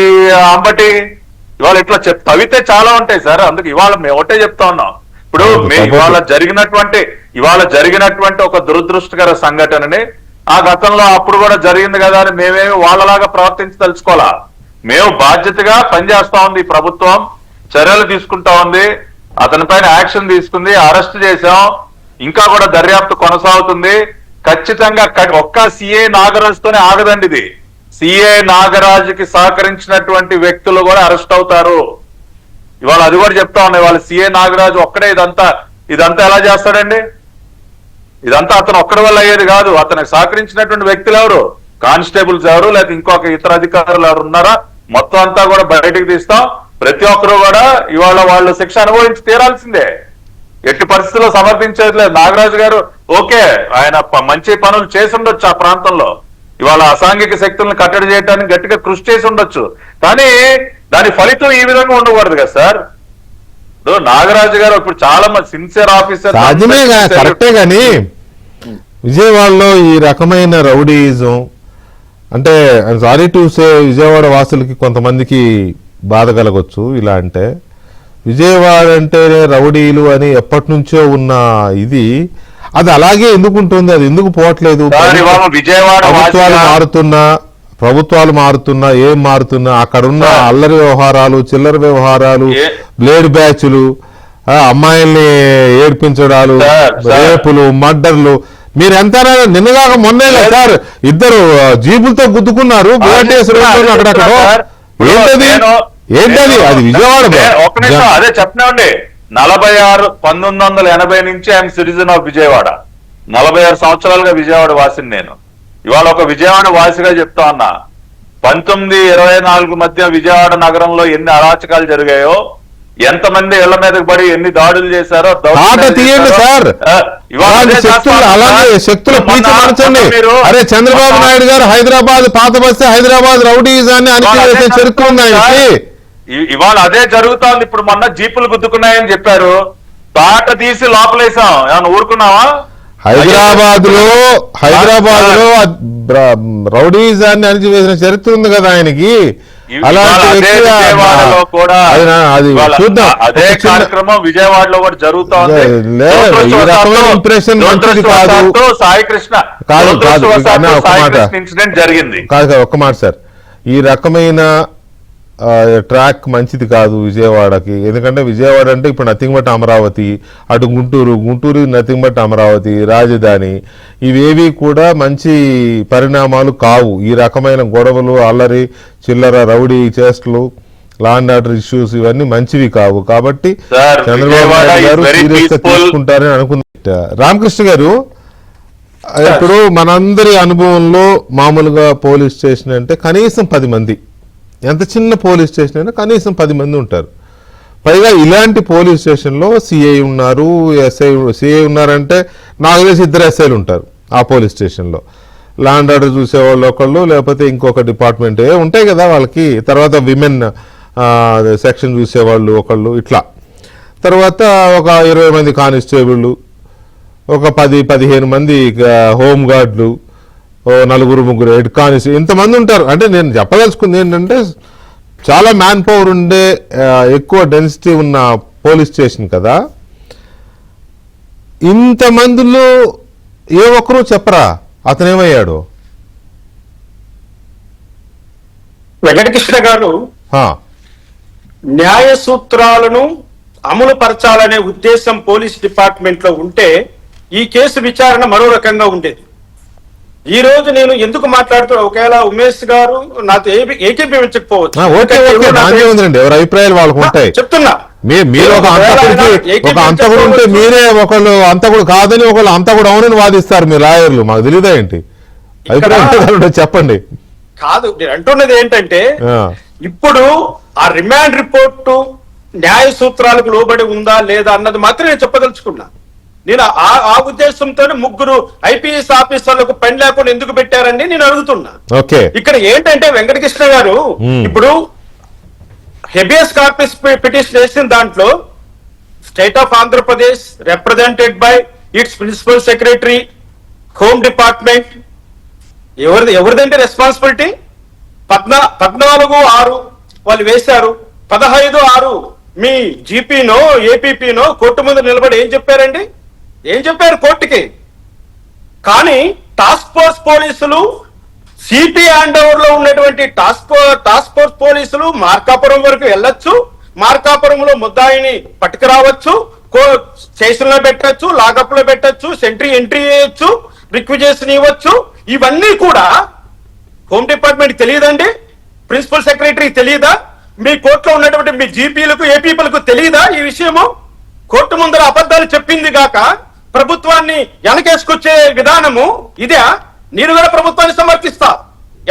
అంబటి ఇవాళ ఇట్లా తవితే చాలా ఉంటాయి సార్. అందుకు ఇవాళ మేము ఒకటే చెప్తా ఉన్నాం. ఇప్పుడు ఇవాళ జరిగినటువంటి ఒక దురదృష్టకర సంఘటనని ఆ గతంలో అప్పుడు కూడా జరిగింది కదా అని మేమేమి వాళ్ళలాగా ప్రవర్తించదలుచుకోవాలా. మేము బాధ్యతగా పనిచేస్తా ఉంది ప్రభుత్వం, చర్యలు తీసుకుంటా ఉంది, అతని పైన యాక్షన్ తీసుకుంది, అరెస్ట్ చేశాం, ఇంకా కూడా దర్యాప్తు కొనసాగుతుంది. ఖచ్చితంగా ఒక్క సిఐ నాగరాజ్ తోనే ఆగదండి ఇది. సిఐ నాగరాజుకి సహకరించినటువంటి వ్యక్తులు కూడా అరెస్ట్ అవుతారు. ఇవాళ అది కూడా చెప్తా ఉన్నాయి. వాళ్ళ సిఐ నాగరాజు ఒక్కడే ఇదంతా ఎలా చేస్తాడండి? ఇదంతా అతను ఒక్కడి వల్ల అయ్యేది కాదు. అతనికి సహకరించినటువంటి వ్యక్తులు ఎవరు? కానిస్టేబుల్స్ ఎవరు, లేకపోతే ఇంకొక ఇతర అధికారులు ఎవరు ఉన్నారా? మొత్తం అంతా కూడా బయటకు తీస్తాం. ప్రతి ఒక్కరు కూడా ఇవాళ వాళ్ళు శిక్ష అనుభవించి తీరాల్సిందే. ఎట్టి పరిస్థితుల్లో సమర్థించేది లేదు. నాగరాజు గారు ఓకే, ఆయన మంచి పనులు చేసి ఉండొచ్చు ఆ ప్రాంతంలో, ఇవాళ అసాంఘిక శక్తులను కట్టడి చేయడానికి గట్టిగా కృషి చేసి ఉండొచ్చు, కానీ దాని ఫలితం ఈ విధంగా ఉండకూడదు కదా సార్. ఇప్పుడు నాగరాజు గారు ఇప్పుడు చాలా మంది సిన్సియర్ ఆఫీసర్, కరెక్టే, కానీ విజయవాడలో ఈ రకమైన రౌడీయిజం అంటే, సారీ టు సే, విజయవాడ వాసులకి కొంతమందికి బాధ కలగొచ్చు. ఇలా అంటే విజయవాడ అంటేనే రౌడీలు అని ఎప్పటి నుంచో ఉన్న ఇది, అది అలాగే ఎందుకు ఉంటుంది? అది ఎందుకు పోవట్లేదు? ప్రభుత్వాలు మారుతున్నా ఏం మారుతున్నా అక్కడున్న అల్లరి వ్యవహారాలు, చిల్లర వ్యవహారాలు, బ్లేడ్ బ్యాచ్లు, అమ్మాయిల్ని ఏడ్పించడాలు, రేపులు, మర్డర్లు. మీరు ఎంత నిన్నగాక మొన్నే సార్ ఇద్దరు జీపులతో గుద్దుకున్నారు అక్కడక్కడ. ఏంటది? అది విజయవాడ. ఒక్క నిమిషం, అదే చెప్పినాండి. 1980 నుంచి ఐఎమ్ సిటిజన్ ఆఫ్ విజయవాడ. 46 సంవత్సరాలుగా విజయవాడ వాసిని నేను. ఇవాళ ఒక విజయవాడ వాసిగా చెప్తా ఉన్నా, 1924 మధ్య విజయవాడ నగరంలో ఎన్ని అరాచకాలు జరిగాయో, ఎంతమంది ఇళ్ల మీదకి పడి ఎన్ని దాడులు చేశారో అరే చంద్రబాబు నాయుడు గారు హైదరాబాద్ పాత బస్తే హైదరాబాద్ రౌడీజాన్ని అణిచివేసే చరిత్ర ఉంది. ఇవాళ అదే జరుగుతోంది. ఇప్పుడు మొన్న జీపులు గుద్దుకున్నాయని చెప్పారు, తాట తీసి లోపలేసాం. ఏమన్నా ఊరుకున్నావా? హైదరాబాద్ లో రౌడీజాన్ని అణిచివేసిన చరిత్ర ఉంది కదా ఆయనకి. అలాంటి చూద్దాం, అదే కార్యక్రమం విజయవాడలో కూడా జరుగుతోంది. ఇంప్రెషన్ మంచిది కాదు. సాయి కృష్ణ ఇన్సిడెంట్ జరిగింది కాదు. ఒక్క మాట సార్, ఈ రకమైన ట్రాక్ మంచిది కాదు విజయవాడకి. ఎందుకంటే విజయవాడ అంటే ఇప్పుడు నథింగ్ బట్ అమరావతి, అటు గుంటూరు నథింగ్ బట్ అమరావతి, రాజధాని. ఇవేవి కూడా మంచి పరిణామాలు కావు. ఈ రకమైన గొడవలు, అల్లరి, చిల్లర, రౌడీ చేష్టలు, లా అండ్ ఆర్డర్ ఇష్యూస్ ఇవన్నీ మంచివి కావు. కాబట్టి చంద్రబాబు నాయుడు గారు సీరియస్ గా తీసుకుంటారని అనుకున్నా. రామకృష్ణ గారు, ఇప్పుడు మనందరి అనుభవంలో మామూలుగా పోలీస్ స్టేషన్ అంటే కనీసం 10 మంది, ఎంత చిన్న పోలీస్ స్టేషన్ అయినా కనీసం 10 మంది ఉంటారు. పైగా ఇలాంటి పోలీస్ స్టేషన్లో సిఐ ఉన్నారు, సిఐ ఉన్నారంటే నాకు తెలిసి 2 ఎస్ఐలు ఉంటారు ఆ పోలీస్ స్టేషన్లో. ల్యాండ్ ఆర్డర్ చూసేవాళ్ళు ఒకళ్ళు, లేకపోతే ఇంకొక డిపార్ట్మెంట్ ఉంటాయి కదా వాళ్ళకి. తర్వాత విమెన్ సెక్షన్ చూసేవాళ్ళు ఒకళ్ళు, ఇట్లా. తర్వాత ఒక 20 మంది కానిస్టేబుళ్ళు, ఒక 10-15 మంది హోమ్ గార్డులు, 4-3 హెడ్ కానిస్టేబుల్, ఇంతమంది ఉంటారు. అంటే నేను చెప్పదలుచుకుంది ఏంటంటే చాలా మ్యాన్ పవర్ ఉండే ఎక్కువ డెన్సిటీ ఉన్న పోలీస్ స్టేషన్ కదా. ఇంతమందిలో ఏ ఒక్కరూ చెప్పరా అతనేమయ్యాడు. వెంకటకృష్ణ గారు న్యాయ సూత్రాలను అమలు పరచాలనే ఉద్దేశం పోలీస్ డిపార్ట్మెంట్ లో ఉంటే ఈ కేసు విచారణ మరో రకంగా ఉండేది. ఈ రోజు నేను ఎందుకు మాట్లాడుతున్నా, ఒకవేళ ఉమేష్ గారు నాతో ఏకీభవించకపోవచ్చు, ఎవరి అభిప్రాయాలు వాళ్ళకు ఉంటాయి. చెప్తున్నా, మీరు ఒక అంతకుడు ఉంటే మీరే ఒకళ్ళు అంతకుడు కాదని ఒకళ్ళు అంతకుడు అవునని వాదిస్తారు మీ లాయర్లు. మాకు తెలియదా ఏంటి అభిప్రాయం? చెప్పండి. కాదు, నేను అంటున్నది ఏంటంటే ఇప్పుడు ఆ రిమాండ్ రిపోర్టు న్యాయ సూత్రాలకు లోబడి ఉందా లేదా అన్నది మాత్రం నేను చెప్పదలుచుకున్నా. నేను ఆ ఉద్దేశంతోనే 3 ఐపీఎస్ ఆఫీసర్లకు పని లేకుండా ఎందుకు పెట్టారని నేను అడుగుతున్నా. ఇక్కడ ఏంటంటే వెంకటకృష్ణ గారు, ఇప్పుడు హెబియస్ కార్పస్ పిటిషన్ వేసిన దాంట్లో state of Andhra Pradesh represented by its principal secretary, home department, ఎవరిదంటే రెస్పాన్సిబిలిటీ 14/6 వాళ్ళు వేశారు. 15/6 మీ జీపీనో ఏపీపీనో కోర్టు ముందు నిలబడి ఏం చెప్పారండి? ఏం చెప్పారు కోర్టుకి? కానీ టాస్క్ ఫోర్స్ పోలీసులు, సిపి హ్యాండ్ ఓవర్ లో ఉన్నటువంటి టాస్క్ ఫోర్స్ పోలీసులు మార్కాపురం వరకు వెళ్ళొచ్చు, మార్కాపురంలో ముద్దాయిని పట్టుకురావచ్చు, స్టేషన్ లో పెట్టచ్చు, లాకప్ లో పెట్టచ్చు, ఎంట్రీ చేయొచ్చు, రిక్విజేషన్ ఇవ్వచ్చు. ఇవన్నీ కూడా హోమ్ డిపార్ట్మెంట్ తెలియదండి? ప్రిన్సిపల్ సెక్రటరీ తెలియదా? మీ కోర్టులో ఉన్నటువంటి మీ జీపీలకు ఏపీలకు తెలియదా ఈ విషయము? కోర్టు ముందర అబద్ధాలు చెప్పింది గాక ప్రభుత్వాన్ని వెనకేసుకొచ్చే విధానము ఇదే. నేను కూడా ప్రభుత్వాన్ని సమర్థిస్తా.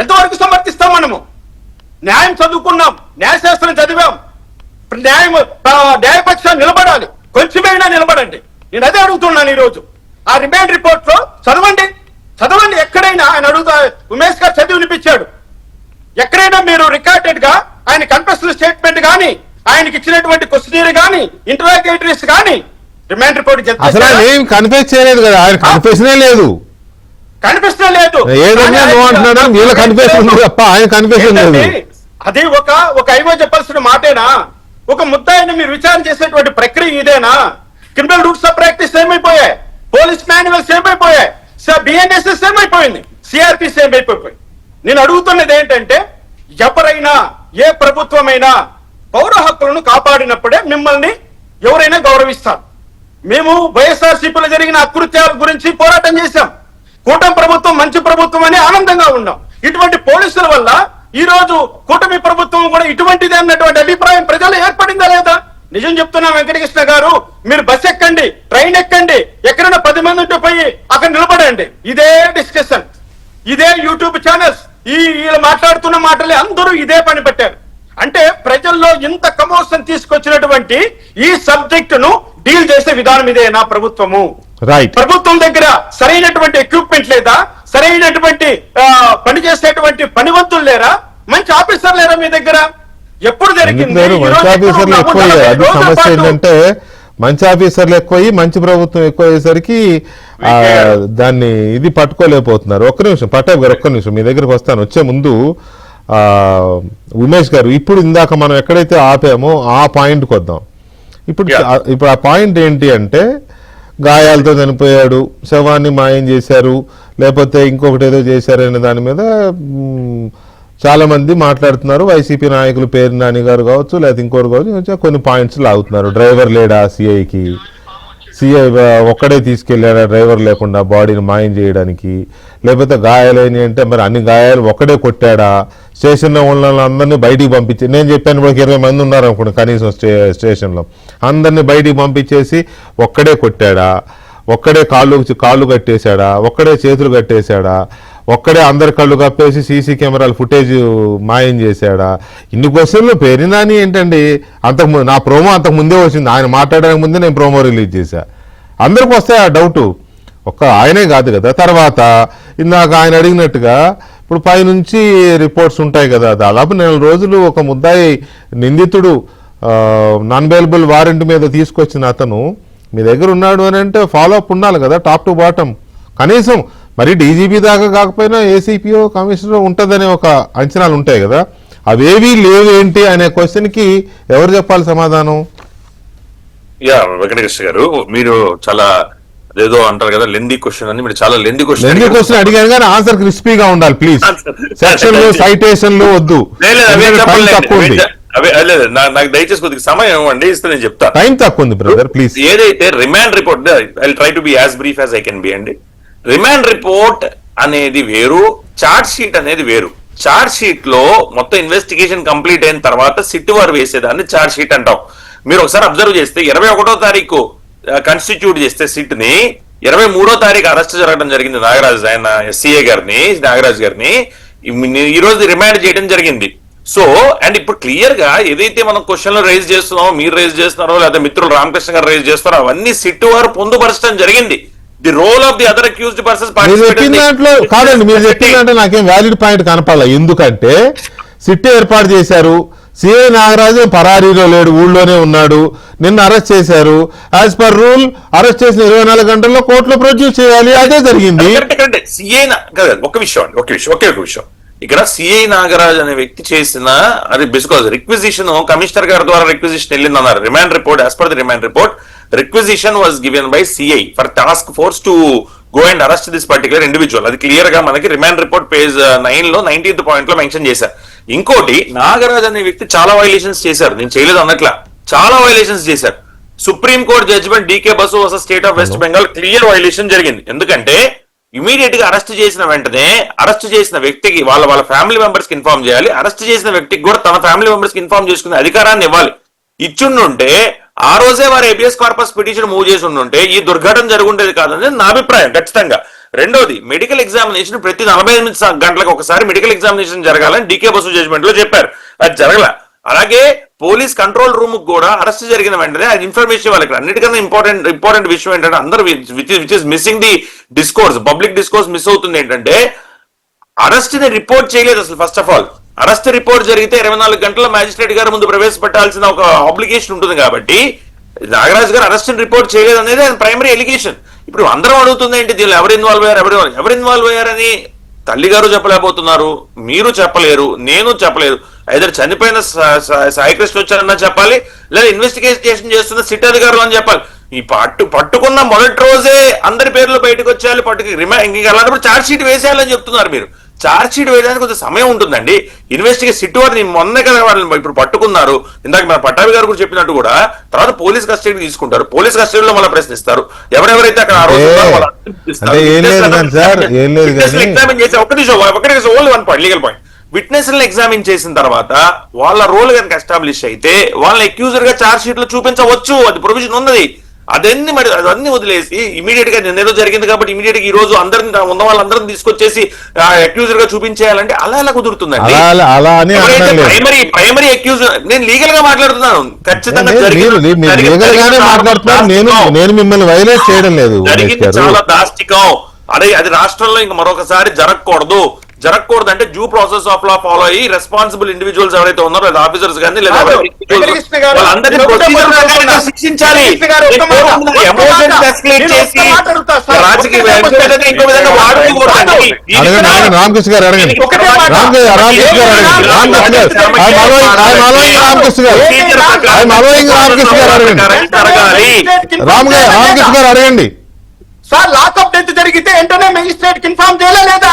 ఎంతవరకు సమర్థిస్తాం? మనము న్యాయం చదువుకున్నాం, న్యాయశాస్త్రం చదివాం, న్యాయపక్షాన్ని నిలబడాలి, కొంచెమైనా నిలబడండి. నేను అదే అడుగుతున్నాను ఈరోజు. ఆ రిమాండ్ రిపోర్ట్ లో చదవండి. ఎక్కడైనా ఆయన అడుగుతా, ఉమేష్ గారు చదివి వినిపించాడు, ఎక్కడైనా మీరు రికార్డెడ్ గా ఆయన కన్ఫెషన్ స్టేట్మెంట్ గానీ, ఆయనకి ఇచ్చినటువంటి క్వశ్చనీర్ గానీ, ఇంటరాగేటరీస్ గానీ రిమాండ్ రిపోర్ట్ కన్ఫెస్ చేయలేదు కదా. ఆయన కన్ఫెషనే లేదు. అది ఒక ఐవో చెప్పాల్సిన మాటేనా? ఒక ముద్దాయిని మీరు విచారణ చేసేటువంటి ప్రక్రియ ఇదేనా? క్రిమినల్ రూల్స్ ఆఫ్ ప్రాక్టీస్ ఏమైపోయాయి? పోలీస్ మాన్యువల్స్ ఏమైపోయాయి? బిఎన్ఎస్ఎస్ ఏమైపోయింది? సిఆర్పిసి ఏమైపోయి? నేను అడుగుతున్నది ఏంటంటే, ఎవరైనా ఏ ప్రభుత్వమైనా పౌర హక్కులను కాపాడినప్పుడే మిమ్మల్ని ఎవరైనా గౌరవిస్తారు. మేము వైఎస్ఆర్సీపీలో జరిగిన అకృత్యాల గురించి పోరాటం చేశాం. కూటమి ప్రభుత్వం మంచి ప్రభుత్వం అని ఆనందంగా ఉన్నాం. ఇటువంటి పోలీసుల వల్ల ఈ రోజు కూటమి ప్రభుత్వం కూడా ఇటువంటిది అన్నటువంటి అభిప్రాయం ప్రజలు ఏర్పడిందా లేదా? నిజం చెప్తున్నా వెంకటకృష్ణ గారు, మీరు బస్ ఎక్కండి, ట్రైన్ ఎక్కండి, ఎక్కడైనా 10 మంది ఉంటే పోయి అక్కడ నిలబడండి. ఇదే డిస్కషన్, ఇదే యూట్యూబ్ ఛానల్స్, వీళ్ళు మాట్లాడుతున్న మాటలే అందరూ ఇదే పని పెట్టారు. అంటే ప్రజల్లో ఇంత కమోషన్ తీసుకొచ్చినటువంటి ఈ సబ్జెక్ట్ ను డీల్ చేసే విధానం ఇదేనా ప్రభుత్వము? ప్రభుత్వం దగ్గర సరైనటువంటి ఎక్విప్మెంట్ లేదా? సరైనటువంటి పనిచేసేటువంటి పనివంతులు లేరా? మంచి ఆఫీసర్ లేరా మీ దగ్గర? ఎప్పుడు జరిగింది? సమస్య ఏంటంటే మంచి ఆఫీసర్లు ఎక్కువయ్యి మంచి ప్రభుత్వం ఎక్కువ అయ్యేసరికి దాన్ని ఇది పట్టుకోలేకపోతున్నారు. ఒక్క నిమిషం పట్టాబ్ గారు, ఒక్క నిమిషం మీ దగ్గరకు వస్తాను. వచ్చే ముందు ఉమేష్ గారు, ఇప్పుడు ఇందాక మనం ఎక్కడైతే ఆపామో ఆ పాయింట్కి వద్దాం. ఇప్పుడు ఆ పాయింట్ ఏంటి అంటే, గాయాలతో చనిపోయాడు, శవాన్ని మాయం చేశారు, లేకపోతే ఇంకొకటి ఏదో చేశారనే దాని మీద చాలా మంది మాట్లాడుతున్నారు. వైసీపీ నాయకులు పేరు నాని గారు కావచ్చు, లేకపోతే ఇంకోరు కావచ్చు, కొన్ని పాయింట్స్ లాగుతున్నారు. డ్రైవర్ లేడా సిఐకి? సిఐ ఒక్కడే తీసుకెళ్లాడా డ్రైవర్ లేకుండా బాడీని మాయం చేయడానికి? లేకపోతే గాయాలని అంటే మరి అన్ని గాయాలు ఒక్కడే కొట్టాడా? స్టేషన్లో ఉన్న అందరినీ బయటికి పంపించి, నేను చెప్పాను ఇప్పుడు 20 మంది ఉన్నారు అనుకోండి కనీసం స్టేషన్లో, అందరినీ బయటికి పంపించేసి ఒక్కడే కొట్టాడా? ఒక్కడే కాళ్ళు కట్టేశాడా, ఒక్కడే చేతులు కట్టేశాడా, ఒక్కడే అందరి కళ్ళు కప్పేసి సీసీ కెమెరాల ఫుటేజ్ మాయం చేశాడా? ఇన్ని క్వశ్చన్లు పేరినాని ఏంటండి? నా ప్రోమో అంతకు ముందే వచ్చింది, ఆయన మాట్లాడడానికి ముందే నేను ప్రోమో రిలీజ్ చేశా. అందరికి వస్తాయి ఆ డౌటు, ఒక్క ఆయనే కాదు కదా. తర్వాత ఇందాక ఆయన అడిగినట్టుగా ఇప్పుడు పైనుంచి రిపోర్ట్స్ ఉంటాయి కదా, దాదాపు 4 రోజులు ఒక ముద్దాయి నిందితుడు నాన్ బెయిలబుల్ వారెంట్ మీద తీసుకొచ్చిన అతను మీ దగ్గర ఉన్నాడు అని అంటే ఫాలో అప్ ఉండాలి కదా, టాప్ టు బాటం. కనీసం మరి డీజీపీ దాకా కాకపోయినా ఏసీపీఓ కమిషనర్ ఉంటుందనే ఒక అంచనాలు ఉంటాయి కదా, అవేవీ లేవేంటి అనే క్వశ్చన్కి ఎవరు చెప్పాలి సమాధానం? వెంకటకృష్ణ గారు, మీరు చాలా ఏదో అంటారు కదా లెందీ క్వశ్చన్ అని, మీరు చాలా లెందీ క్వశ్చన్ అడిగాను కానీ ఆన్సర్ క్రిస్పీగా ఉండాలి ప్లీజ్. సెక్షన్లు సైటేషన్లు వద్దు, నాకు దయచేసి కొద్దిగా సమయం ఇవ్వండి, ఇస్తే నేను చెప్తా. టైం తక్కువ ఉంది బ్రదర్ ప్లీజ్. ఏదైతే remand report, I try to be as brief as I can be అండి. రిమాండ్ రిపోర్ట్ అనేది వేరు, చార్జ్ షీట్ అనేది వేరు. చార్జ్ షీట్ లో మొత్తం ఇన్వెస్టిగేషన్ కంప్లీట్ అయిన తర్వాత సిట్ వారు వేసేదాన్ని చార్జ్ షీట్ అంటాం. మీరు ఒకసారి అబ్జర్వ్ చేస్తే 21వ తారీఖు కాన్స్టిట్యూట్ చేస్తే సిట్ ని 23వ తారీఖు అరెస్ట్ జరగడం జరిగింది నాగరాజు, ఆయన ఎస్సీఏ గారిని, నాగరాజు గారిని ఈ రోజు రిమాండ్ చేయడం జరిగింది. సో అండ్ ఇప్పుడు క్లియర్ గా ఏదైతే మనం క్వశ్చన్లు రైజ్ చేస్తున్నామో, మీరు రైజ్ చేస్తున్నారో లేదా మిత్రులు రామకృష్ణ గారు రైజ్ చేస్తున్నారో, అవన్నీ సిట్ వారు పొందుపరచడం జరిగింది. The role of the other accused persons దాంట్లో కాదండి, మీరు చెప్పిందంటే నాకేం వ్యాలిడ్ పాయింట్ కనపడాల. ఎందుకంటే సిట్ ఏర్పాటు చేశారు, సిఐ నాగరాజు పరారీలో లేడు, ఊళ్ళోనే ఉన్నాడు, నిన్న అరెస్ట్ చేశారు. యాజ్ పర్ రూల్ అరెస్ట్ చేసిన 24 గంటల్లో కోర్టులో ప్రొడ్యూస్ చేయాలి, అదే జరిగింది. ఒక విషయం ఇక్కడ సిఐ నాగరాజ్ అనే వ్యక్తి చేసిన అది బికాజ్ రిక్విజిషన్ కమిషనర్ గారి ద్వారా రిక్విజిషన్ వెళ్ళింది అన్నారు. Remand report, as per the remand report, requisition was given by CI for task force to go and arrest this particular individual. అది క్లియర్ గా మనకి రిమాండ్ రిపోర్ట్ పేజ్ 9 లో 19th పాయింట్ లో mention చేశారు. ఇంకోటి, నాగరాజ్ అనే వ్యక్తి చాలా వైలేషన్స్ చేశారు, నేను చేయలేదు అన్నట్లా, చాలా వైలేషన్స్ చేశారు. Supreme Court judgment D K Basu versus state of West Bengal clear violation జరిగింది. ఎందుకంటే ఇమీడియట్ గా అరెస్ట్ చేసిన వెంటనే అరెస్ట్ చేసిన వ్యక్తికి వాళ్ళ ఫ్యామిలీ మెంబర్స్ కి ఇన్ఫార్మ్ చేయాలి, అరెస్ట్ చేసిన వ్యక్తికి కూడా తన ఫ్యామిలీ మెంబర్స్ కి ఇన్ఫార్మ్ చేసుకునే అధికారాన్ని ఇవ్వాలి. ఇచ్చుండుంటే ఆ రోజే వారు ఏబిఎస్ కార్పస్ పిటిషన్ మూవ్ చేసి ఉండుంటే ఈ దుర్ఘటన జరుగుండేది కాదని నా అభిప్రాయం ఖచ్చితంగా. రెండోది, మెడికల్ ఎగ్జామినేషన్ ప్రతి 48 గంటలకు ఒకసారి మెడికల్ ఎగ్జామినేషన్ జరగాలని డీకే బసు జడ్జిమెంట్ లో చెప్పారు, అది జరగల. అలాగే పోలీస్ కంట్రోల్ రూమ్ కూడా అరెస్ట్ జరిగిన వెంటనే అది ఇన్ఫర్మేషన్ వాళ్ళకి. అన్నిటికన్నా ఇంపార్టెంట్ విషయం ఏంటంటే అందరూ which is missing the discourse, public discourse miss అవుతుంది. ఏంటంటే అరెస్ట్ ని రిపోర్ట్ చేయలేదు అసలు. First of all arrest report జరిగితే 24 గంటల మ్యాజిస్ట్రేట్ గారి ముందు ప్రవేశపెట్టాల్సిన ఒక ఆబ్లిగేషన్ ఉంటుంది. కాబట్టి నాగరాజ్ గారు అరెస్ట్ ని రిపోర్ట్ చేయలేదు అనేది ప్రైమరీ ఎలిగేషన్. ఇప్పుడు అందరం అడుగుతుంది ఏంటి, దీనిలో ఎవరు ఇన్వాల్వ్ అయ్యారని తల్లి గారు చెప్పలేకపోతున్నారు, మీరు చెప్పలేరు, నేను చెప్పలేదు. ఐదర్ చనిపోయిన సాయికృష్ణ వచ్చారన్నా చెప్పాలి, లేదా ఇన్వెస్టిగేషన్ చేస్తున్న సిట్ అధికారులు అని చెప్పాలి. ఈ పట్టుకున్న మొదటి రోజే అందరి పేర్లు బయటకు వచ్చేయాలి, ఇంకా అలాంటప్పుడు ఛార్జ్ షీట్ వేసేయాలని చెప్తున్నారు మీరు. ఛార్జ్ షీట్ వేయడానికి కొంచెం సమయం ఉంటుందండి. ఇన్వెస్టిగేషన్ సిట్ వారిని మొన్న కదా వాళ్ళని ఇప్పుడు పట్టుకున్నారు. ఇందాక మన పట్టాభి గారు కూడా చెప్పినట్టు కూడా తర్వాత పోలీస్ కస్టడీ తీసుకుంటారు, పోలీస్ కస్టడీలో మళ్ళీ ప్రశ్నిస్తారు. ఎవరెవరైతే అక్కడ ఆ రోజు ఎగ్జామిన్ చేసి ఓన్లీ 1 పాయింట్ లీగల్ పాయింట్, విట్నెస్లను ఎగ్జామిన్ చేసిన తర్వాత వాళ్ళ రోల్ కనుక ఎస్టాబ్లిష్ అయితే వాళ్ళని అక్యూజర్ గా ఛార్జ్ షీట్ లో చూపించవచ్చు, అది ప్రొవిజన్ ఉన్నది. అదన్నీ వదిలేసి ఇమీడియట్ గా నిన్నేదో జరిగింది కాబట్టి ఇమీడియట్ గా ఈ రోజు అందరిని ఉన్న వాళ్ళందరినీ తీసుకొచ్చేసి అక్యూజర్ గా చూపించేయాలంటే అలా ఎలా కుదురుతుందండి? ప్రైమరీ అక్యూజర్, నేను లీగల్ గా మాట్లాడుతున్నాను, ఖచ్చితంగా నేను మిమ్మల్ని వైలేట్ చేయడం లేదు. జరిగింది చాలా దాష్టికం. అది రాష్ట్రంలో ఇంకా మరొకసారి జరగకూడదు అంటే due process of law follow అయ్యి రెస్పాన్సిబుల్ ఇండివిజువల్స్ ఎవరైతే ఉన్నారో లేదా ఆఫీసర్స్ కానీ లేదా శిక్షించాలి. రామకృష్ణ గారు అడగండి, రామకృష్ణ గారు అడగండి. సార్ లాకప్ డెత్ జరిగితే వెంటనే మెజిస్ట్రేట్ ఇన్ఫార్మ్ చేయలేదా?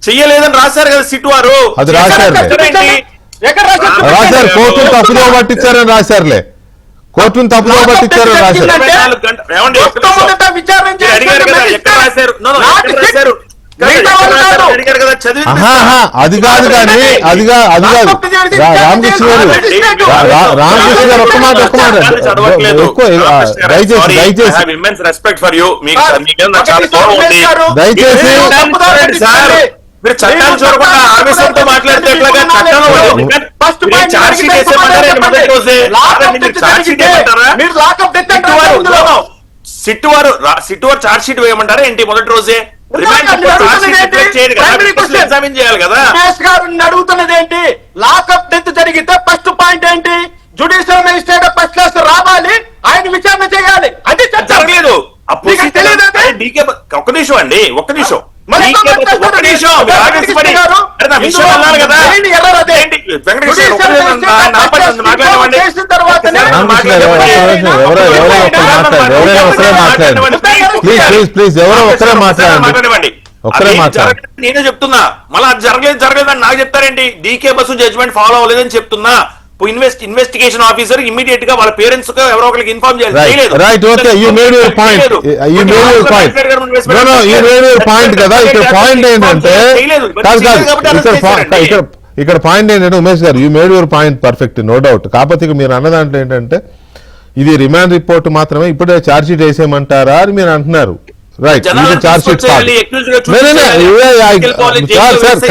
చెయ్యలేదని రాశారు కదా సిట్ వారు. అది రాశారు, కోర్టును తప్పుదో పట్టించారని రాశారులే, కోర్టును తప్పుదో పట్టించారని రాశారు. అడిగారు కదా అది కాదు కానీ అది కాదు రామకృష్ణ గారు రామకృష్ణ గారు ఒక్క మాట దయచేసి రెస్పెక్ట్ ఫర్ యూ. దయచేసి మీరు చట్టాన్ని చూడకుండా ఆవేశంతో మాట్లాడితే ఎట్లాగా? సిట్ వారు చార్జ్ షీట్ వేయమంటారా ఏంటి మొదటి రోజే? ఎగ్జామిన్ చేయాలి కదా. అడుగుతున్నది ఏంటి? లాకప్ డెత్ జరిగితే ఫస్ట్ పాయింట్ ఏంటి? జ్యుడిషియల్ మేజిస్ట్రేట్ ఫస్ట్ క్లాస్ రావాలి, ఆయన విచారణ చేయాలి. అది జరగలేదు. ఒక్క నిమిషం అండి, ఒక్క నిమిషం. నేనే చెప్తున్నా, మళ్ళీ అది జరగలేదని నాకు చెప్తారేంటి? డీకే బస్సు జడ్జ్మెంట్ ఫాలో అవ్వలేదని చెప్తున్నా. ఇన్వెస్టిగేషన్ ఆఫీసర్ ఇమీడియట్ గా వాళ్ళ పేరెంట్స్ ఎవరో ఒకరికి ఇన్ఫార్మ్ చేయాలి. Right, okay, you made your point కదా. ఇక్కడ పాయింట్ ఏంటంటే ఇక్కడ పాయింట్ ఏంటంటే ఉమేష్ గారు, you made your point perfect, no doubt. కాకపోతే ఇక మీరు అన్న దాంట్లో ఏంటంటే ఇది రిమాండ్ రిపోర్ట్ మాత్రమే, ఇప్పుడే ఛార్జ్ షీట్ వేసేయమంటారా అని మీరు అంటున్నారు. రైట్, ఇది ఛార్జ్ షీట్ సార్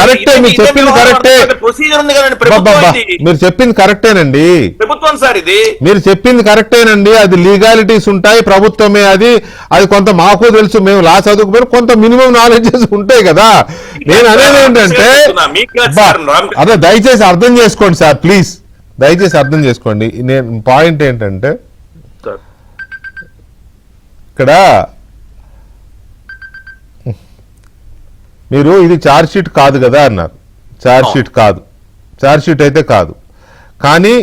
కరెక్టే, మీరు చెప్పింది కరెక్టే, మీరు చెప్పింది కరెక్టేనండి, ప్రభుత్వం సార్ ఇది మీరు చెప్పింది కరెక్టేనండి. అది లీగాలిటీస్ ఉంటాయి, ప్రభుత్వమే అది కొంత మాకు తెలుసు, మేము లా చదువుకుపోయిన కొంత మినిమం నాలెడ్జెస్ ఉంటాయి కదా. నేను అనేది ఏంటంటే అదే దయచేసి అర్థం చేసుకోండి సార్, ప్లీజ్ దయచేసి అర్థం చేసుకోండి. నేను పాయింట్ ఏంటంటే ఇక్కడ మీరు ఇది ఛార్జ్ షీట్ కాదు కదా అన్నారు. ఛార్జ్ షీట్ కాదు, ఛార్జ్ షీట్ అయితే కాదు. కానీ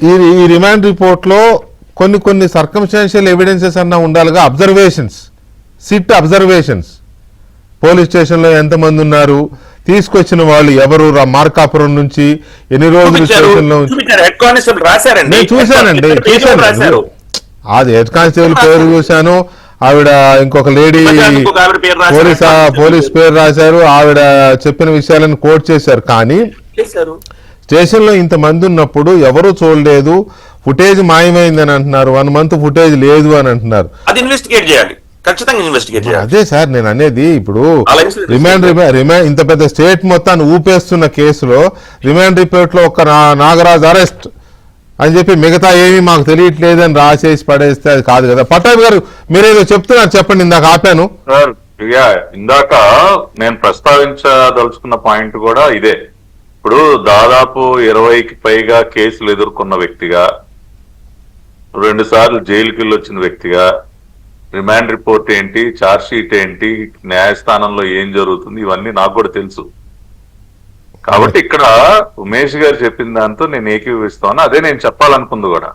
ఈ రిమాండ్ రిపోర్ట్లో కొన్ని సర్కమ్స్టాన్షియల్ ఎవిడెన్సెస్ అన్నా ఉండాలిగా. అబ్జర్వేషన్స్, సిట్ అబ్జర్వేషన్స్, పోలీస్ స్టేషన్లో ఎంతమంది ఉన్నారు, తీసుకొచ్చిన వాళ్ళు ఎవరు, మార్కాపురం నుంచి ఎన్ని రోజులు స్టేషన్లో నేను చూశానండి. అది హెడ్ కానిస్టేబుల్ పేరు చూశాను, ఆవిడ ఇంకొక లేడీ పోలీస్ పేరు రాశారు, ఆవిడ చెప్పిన విషయాలను కోట్ చేశారు. కానీ స్టేషన్ లో ఇంతమంది ఉన్నప్పుడు ఎవరు చూడలేదు, ఫుటేజ్ మాయమైందని అంటున్నారు, 1 month ఫుటేజ్ లేదు అని అంటున్నారు. అది ఇన్వెస్టిగేట్ చేయాలి, ఖచ్చితంగా ఇన్వెస్టిగేట్ చేయాలి. అదే సార్ నేను అనేది. ఇప్పుడు రిమాండ్ ఇంత పెద్ద స్టేట్ మొత్తాన్ని ఊపేస్తున్న కేసులో రిమాండ్ రిపోర్ట్ లో ఒక నాగరాజ్ అరెస్ట్ అని చెప్పి మిగతా ఏమీ మాకు తెలియట్లేదని రాసేసి పడేస్తే అది కాదు కదా. పట్టాభి గారు మీరేదో చెప్తున్నారు, చెప్పండి, ఇందాక ఆపాను. సార్ ఇందాక నేను ప్రస్తావించదలుచుకున్న పాయింట్ కూడా ఇదే. ఇప్పుడు దాదాపు 20కి పైగా కేసులు ఎదుర్కొన్న వ్యక్తిగా, 2 సార్లు జైలుకి వెళ్ళి వచ్చిన వ్యక్తిగా, రిమాండ్ రిపోర్ట్ ఏంటి, ఛార్జ్ షీట్ ఏంటి, న్యాయస్థానంలో ఏం జరుగుతుంది, ఇవన్నీ నాకు కూడా తెలుసు. కాబట్టి ఇక్కడ ఉమేష్ గారు చెప్పిన దాంతో నేను ఏకీభవిస్తాను. అదే నేను చెప్పాలనుకుంది కూడా.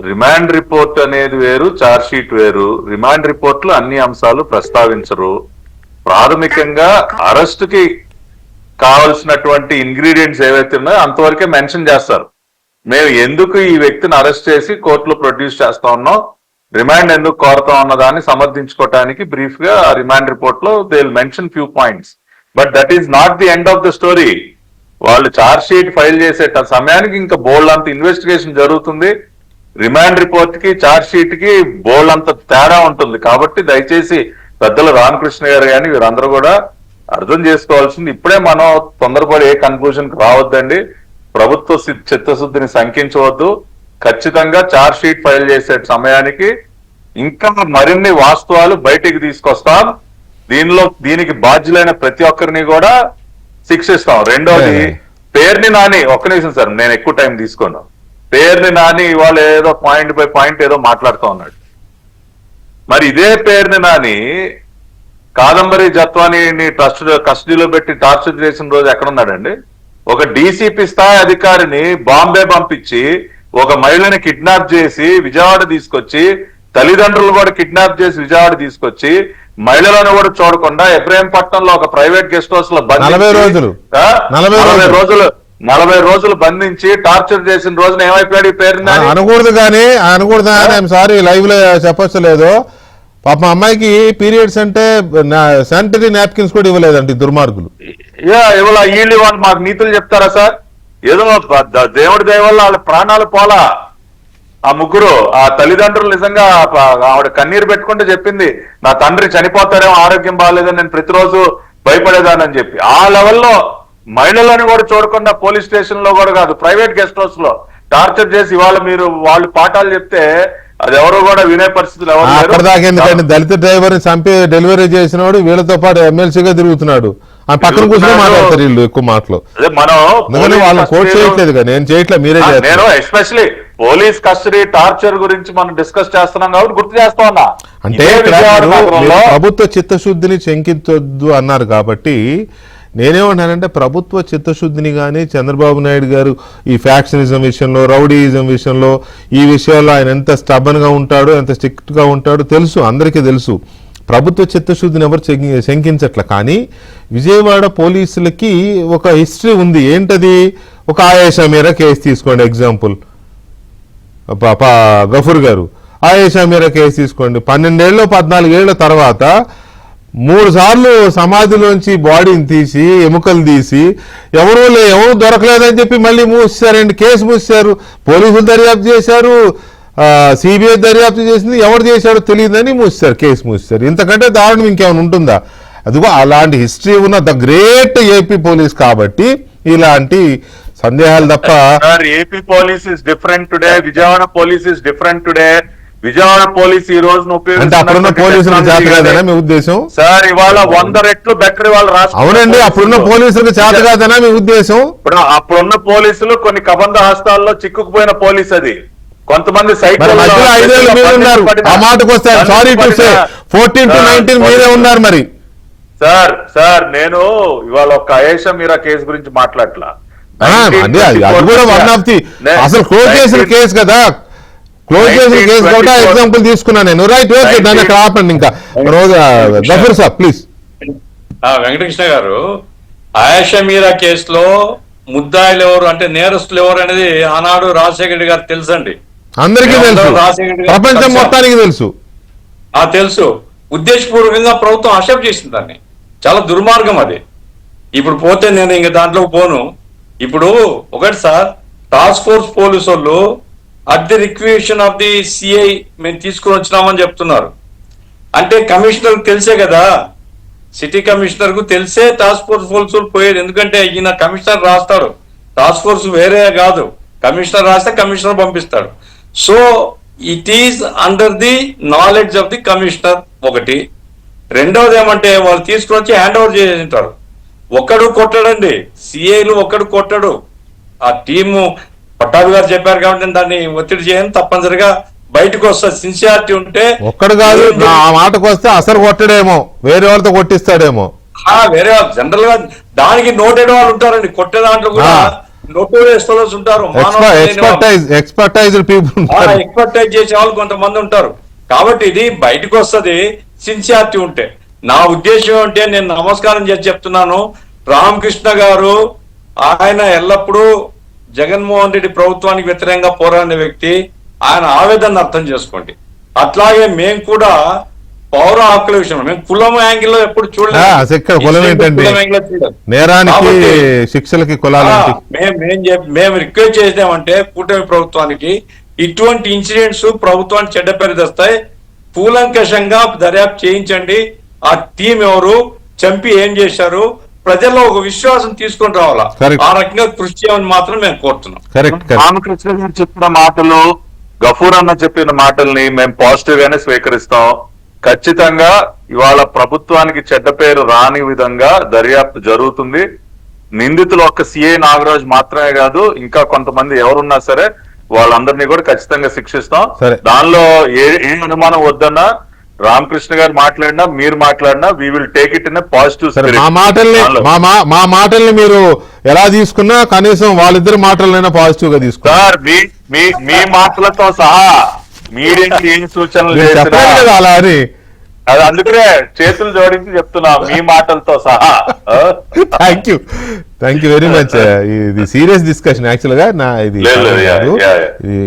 రిమాండ్ రిపోర్ట్ అనేది వేరు, ఛార్జ్ షీట్ వేరు. రిమాండ్ రిపోర్ట్ లో అన్ని అంశాలు ప్రస్తావించరు. ప్రాథమికంగా అరెస్ట్ కి కావలసినటువంటి ఇంగ్రీడియంట్స్ ఏవైతే ఉన్నాయో అంతవరకే మెన్షన్ చేస్తారు. మేము ఎందుకు ఈ వ్యక్తిని అరెస్ట్ చేసి కోర్టులో ప్రొడ్యూస్ చేస్తా ఉన్నాం, రిమాండ్ ఎందుకు కోరుతా ఉన్నదాన్ని సమర్థించుకోవడానికి బ్రీఫ్ గా రిమాండ్ రిపోర్ట్ లో they will mention few points. But that is not the end of the story. వాళ్ళు ఛార్జ్ షీట్ ఫైల్ చేసే సమయానికి ఇంకా బోల్డ్ అంత ఇన్వెస్టిగేషన్ జరుగుతుంది. రిమాండ్ రిపోర్ట్ కి ఛార్జ్ షీట్ కి బోల్డ్ అంత తేడా ఉంటుంది. కాబట్టి దయచేసి పెద్దలు రామకృష్ణ గారు కానీ వీరందరూ కూడా అర్థం చేసుకోవాల్సింది, ఇప్పుడే మనం తొందరపడి ఏ కన్క్లూజన్ కి రావద్దండి. ప్రభుత్వ చిత్తశుద్ధిని శంకించవద్దు. ఖచ్చితంగా ఛార్జ్ షీట్ ఫైల్ చేసే సమయానికి ఇంకా మరిన్ని వాస్తవాలు బయటికి తీసుకొస్తాం. దీనికి బాధ్యులైన ప్రతి ఒక్కరిని కూడా శిక్షిస్తాం. రెండోది, పేర్ని నాని, ఒక్క నిమిషం సార్, నేను ఎక్కువ టైం తీసుకున్నాను. పేర్ని నాని ఇవాళ ఏదో పాయింట్ బై పాయింట్ ఏదో మాట్లాడుతూ ఉన్నాడు. మరి ఇదే పేర్ని నాని కాదంబరి జత్వానీని కస్టడీలో పెట్టి టార్చర్ చేసిన రోజు ఎక్కడున్నాడండి? ఒక డీసీపీ స్థాయి అధికారిని బాంబే పంపించి ఒక మహిళని కిడ్నాప్ చేసి విజయవాడ తీసుకొచ్చి, తల్లిదండ్రులు కూడా కిడ్నాప్ చేసి విజయవాడ తీసుకొచ్చి, మహిళలను కూడా చూడకుండా ఇబ్రహీంపట్నంలో ఒక ప్రైవేట్ గెస్ట్ హౌస్ లో 40 రోజులు బంధించి టార్చర్ చేసిన రోజున ఏమైపోయాడు ఈ పేరు? అనకూడదు కానీ సారీ లైవ్ లో చెప్పొచ్చు లేదు. పాపం అమ్మాయికి పీరియడ్స్ అంటే శానిటరీ నాప్కిన్స్ కూడా ఇవ్వలేదండి దుర్మార్గులు. ఇవాళ వీళ్ళు వాళ్ళు మాకు నీతులు చెప్తారా సార్? ఏదో దేవుడి దయ వల్ల వాళ్ళ ప్రాణాలు పోలా. ఆ ముగ్గురు ఆ తల్లిదండ్రులు నిజంగా ఆవిడ కన్నీరు పెట్టుకుంటే చెప్పింది, నా తండ్రి చనిపోతారేమో, ఆరోగ్యం బాగాలేదని నేను ప్రతిరోజు భయపడేదానని చెప్పి. ఆ లెవెల్లో మహిళలను కూడా చూడకుండా పోలీస్ స్టేషన్ లో కూడా కాదు, ప్రైవేట్ గెస్ట్ హౌస్ లో టార్చర్ చేసి ఇవాళ మీరు వాళ్ళు పాఠాలు చెప్తే అది ఎవరు కూడా వినే పరిస్థితులు ఎవరు లేరు. అక్కడ దాకా ఎందుకంటే దళిత డ్రైవర్ ని చంపి డెలివరీ చేసినవాడు వీళ్ళతో పాటు ఎమ్మెల్సీగా తిరుగుతున్నాడు. ఆ పక్కన కూర్చొని మాట్లాడతారు వీళ్ళు ఎక్కువ మాటలు. మనం వాళ్ళని కోట్ చేయట్లేదు, నేను చేయట్లేదు, మీరే చేస్తారు. నేను ఎస్పెషలీ పోలీస్ కస్టడీ టార్చర్ గురించి మనం డిస్కస్ చేస్తున్నాం కాబట్టి గుర్తు చేస్తా ఉన్నా. అంటే ప్రభుత్వ చిత్తశుద్ధిని శంకించొద్దు అన్నారు కాబట్టి నేనేమంటానంటే ప్రభుత్వ చిత్తశుద్ధిని కానీ చంద్రబాబు నాయుడు గారు ఈ ఫ్యాక్షనిజం విషయంలో, రౌడీయిజం విషయంలో, ఈ విషయాల్లో ఆయన ఎంత స్టబన్గా ఉంటాడో, ఎంత స్ట్రిక్ట్గా ఉంటాడో తెలుసు, అందరికీ తెలుసు. ప్రభుత్వ చిత్తశుద్ధిని ఎవరు శంకించట్ల. కానీ విజయవాడ పోలీసులకి ఒక హిస్టరీ ఉంది. ఏంటది? ఒక ఆయేషా మీరా కేసు తీసుకోండి ఎగ్జాంపుల్, గఫూర్ గారు ఆయేషా మీరా కేసు తీసుకోండి. 12 ఏళ్ళు 14 ఏళ్ల తర్వాత 3 సార్లు సమాధిలోంచి బాడీని తీసి ఎముకలు తీసి ఎవరు దొరకలేదని చెప్పి మళ్ళీ మూసేశారండి, కేసు మూసేశారు. పోలీసులు దర్యాప్తు చేశారు, సిబిఐ దర్యాప్తు చేసింది, ఎవరు చేశాడో తెలియదని మూసేశారు, కేసు మూసేశారు. ఇంతకంటే దారుణం ఇంకేమైనా ఉంటుందా? అదిగో అలాంటి హిస్టరీ ఉన్న ద గ్రేట్ ఏపీ పోలీస్ కాబట్టి ఇలాంటి సందేహాలు తప్ప. AP police is different today, Vijayawada police is different today. Vijayawada police ఈ రోజు అంటే అప్పుడున్న పోలీసులకు చేత కాదనా మీ ఉద్దేశం? సార్ ఇవాళ 100 రెట్లు బెటర్ ఇవాళ రాష్ట్రం. అవునండి, అప్పుడున్న పోలీసులకు చేత కాదనా మీ ఉద్దేశం? ఇప్పుడు అప్పుడున్న పోలీసులు కొన్ని కబంధ హస్తాల్లో చిక్కుకుపోయిన పోలీస్ అది. కొంతమంది సైకిల్ 5 ఏళ్ళు మీరు ఉన్నారు, ఆ మాటకు వస్తారు. సారీ టు సే 14 to 19 మీరే ఉన్నారు. మరి సార్ నేను ఇవాళ ఒక ఆయేషా మీరా కేసు గురించి మాట్లాడలా. అది కూడా వన్ ఆఫ్ ది అసలు క్లోజ్ చేసిన కేసు కదా, క్లోజ్ చేసిన కేసు కూడా ఎగ్జాంపుల్ తీసుకున్నా నేను. రైట్, ఓకే, దాన్ని అక్కడ ఆపండి. ఇంకా గఫూర్ సార్ ప్లీజ్. వెంకటకృష్ణ గారు, ఆయేషా మీరా కేసులో ముద్దాయిలు ఎవరు అంటే నేరస్తులు ఎవరు అనేది ఆనాడు రాజశేఖర రెడ్డి గారు తెలుసండి, అందరికీ తెలుసు, ప్రపంచం మొత్తానికి తెలుసు. తెలుసు. ఉద్దేశపూర్వకంగా ప్రభుత్వం అక్సెప్ట్ చేసింది దాన్ని. చాలా దుర్మార్గం అది. ఇప్పుడు పోతే నేను ఇంక దాంట్లోకి పోను. ఇప్పుడు ఒకటి సార్, టాస్క్ ఫోర్స్ పోలీసు వాళ్ళు at the requisition of the CI మేము తీసుకుని వచ్చినామని చెప్తున్నారు. అంటే కమిషనర్ తెలిసే కదా, సిటీ కమిషనర్ కు తెలిసే టాస్క్ ఫోర్స్ పోలీసులు పోయేది. ఎందుకంటే ఈయన కమిషనర్ రాస్తాడు, టాస్క్ ఫోర్స్ వేరే కాదు, కమిషనర్ రాస్తే కమిషనర్ పంపిస్తాడు. So it is under the knowledge of the commissioner ఒకటి. రెండవది ఏమంటే వాళ్ళు తీసుకుని వచ్చి హ్యాండ్ ఓవర్ చేసింటారు. ఒక్కడు కొట్టడండి, సిఐలు ఒక్కడు కొట్టడు. ఆ టీము పట్టాభి గారు చెప్పారు కాబట్టి దాన్ని ఒత్తిడి చేయని తప్పనిసరిగా బయటకు వస్తుంది. సిన్సియారిటీ ఉంటే ఒక్కడు కాదు, ఆ మాటకు వస్తే అసలు కొట్టడేమో, వేరే వాళ్ళతో కొట్టిస్తాడేమో. వేరే వాళ్ళు జనరల్ గా దానికి నోటెడ్ వాళ్ళు ఉంటారండి, కొట్టే దాంట్లో కూడా నోటెడ్ ఫెలోస్ ఉంటారు, ఎక్స్పర్టైజ్ చేసే వాళ్ళు కొంతమంది ఉంటారు. కాబట్టి ఇది బయటకు వస్తుంది సిన్సియారిటీ ఉంటే. నా ఉద్దేశం అంటే నేను నమస్కారం చేసి చెప్తున్నాను, రామకృష్ణ గారు ఆయన ఎల్లప్పుడూ జగన్మోహన్ రెడ్డి ప్రభుత్వానికి వ్యతిరేకంగా పోరాడిన వ్యక్తి. ఆయన ఆవేదన అర్థం చేసుకోండి. అట్లాగే మేము కూడా పౌర హక్కుల విషయంలో మేము కులం యాంగిల్ లో ఎప్పుడు చూడలేదు. మేము రిక్వెస్ట్ చేసామంటే కూటమి ప్రభుత్వానికి ఇటువంటి ఇన్సిడెంట్స్ ప్రభుత్వానికి చెడ్డ పేరు తెస్తాయి, కూలంకషంగా దర్యాప్తు చేయించండి. ఆ టీం ఎవరు, చంపి ఏం చేశారు, ప్రజల్లో ఒక విశ్వాసం తీసుకొని రావాలా. ఆ రకంగా కృషి చేయమని మాత్రం మేము కోరుతున్నాం. రామకృష్ణ గారు చెప్పిన మాటలు, గఫూర్ అన్న చెప్పిన మాటల్ని మేము పాజిటివ్ గానే స్వీకరిస్తాం. ఖచ్చితంగా ఇవాళ ప్రభుత్వానికి చెడ్డ పేరు రాని విధంగా దర్యాప్తు జరుగుతుంది. నిందితులు ఒక్క సిఐ నాగరాజు మాత్రమే కాదు, ఇంకా కొంతమంది ఎవరున్నా సరే వాళ్ళందరినీ కూడా ఖచ్చితంగా శిక్షిస్తాం. దానిలో ఏ అనుమానం వద్దన్నా, రామకృష్ణ గారు మాట్లాడినా మీరు మాట్లాడినా we will take it in positive. మా మాటల్ని మీరు ఎలా తీసుకున్నా కనీసం వాళ్ళిద్దరి మాటలైనా పాజిటివ్ గా తీసుకున్నారు సార్. మీ మాటలతో సహా మీరేంటి ఏం సూచనలు చేసినా అలా అని అది అందుకనే చేతులు జోడించి చెప్తున్నా, మీ మాటలతో సహా. Thank you very much. ఇది సీరియస్ డిస్కషన్ యాక్చువల్ గా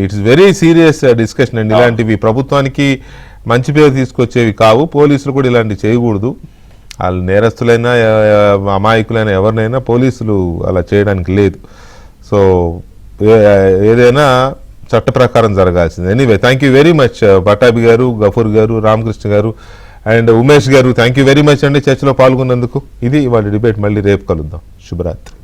ఇట్స్ వెరీ సీరియస్ డిస్కషన్ అండి. ఇలాంటివి ప్రభుత్వానికి మంచి పేరు తీసుకొచ్చేవి కావు. పోలీసులు కూడా ఇలాంటివి చేయకూడదు. వాళ్ళు నేరస్తులైనా అమాయకులైనా ఎవరినైనా పోలీసులు అలా చేయడానికి లేదు. సో ఏదైనా చట్ట ప్రకారం జరగాల్సింది. Anyway, thank you very much Pattabhi గారు, గఫూర్ గారు, రామకృష్ణ గారు అండ్ ఉమేష్ గారు. థ్యాంక్ యూ వెరీ మచ్ అండి చర్చలో పాల్గొన్నందుకు. ఇది వాళ్ళ డిబేట్. మళ్ళీ రేపు కలుద్దాం. శుభరాత్రి.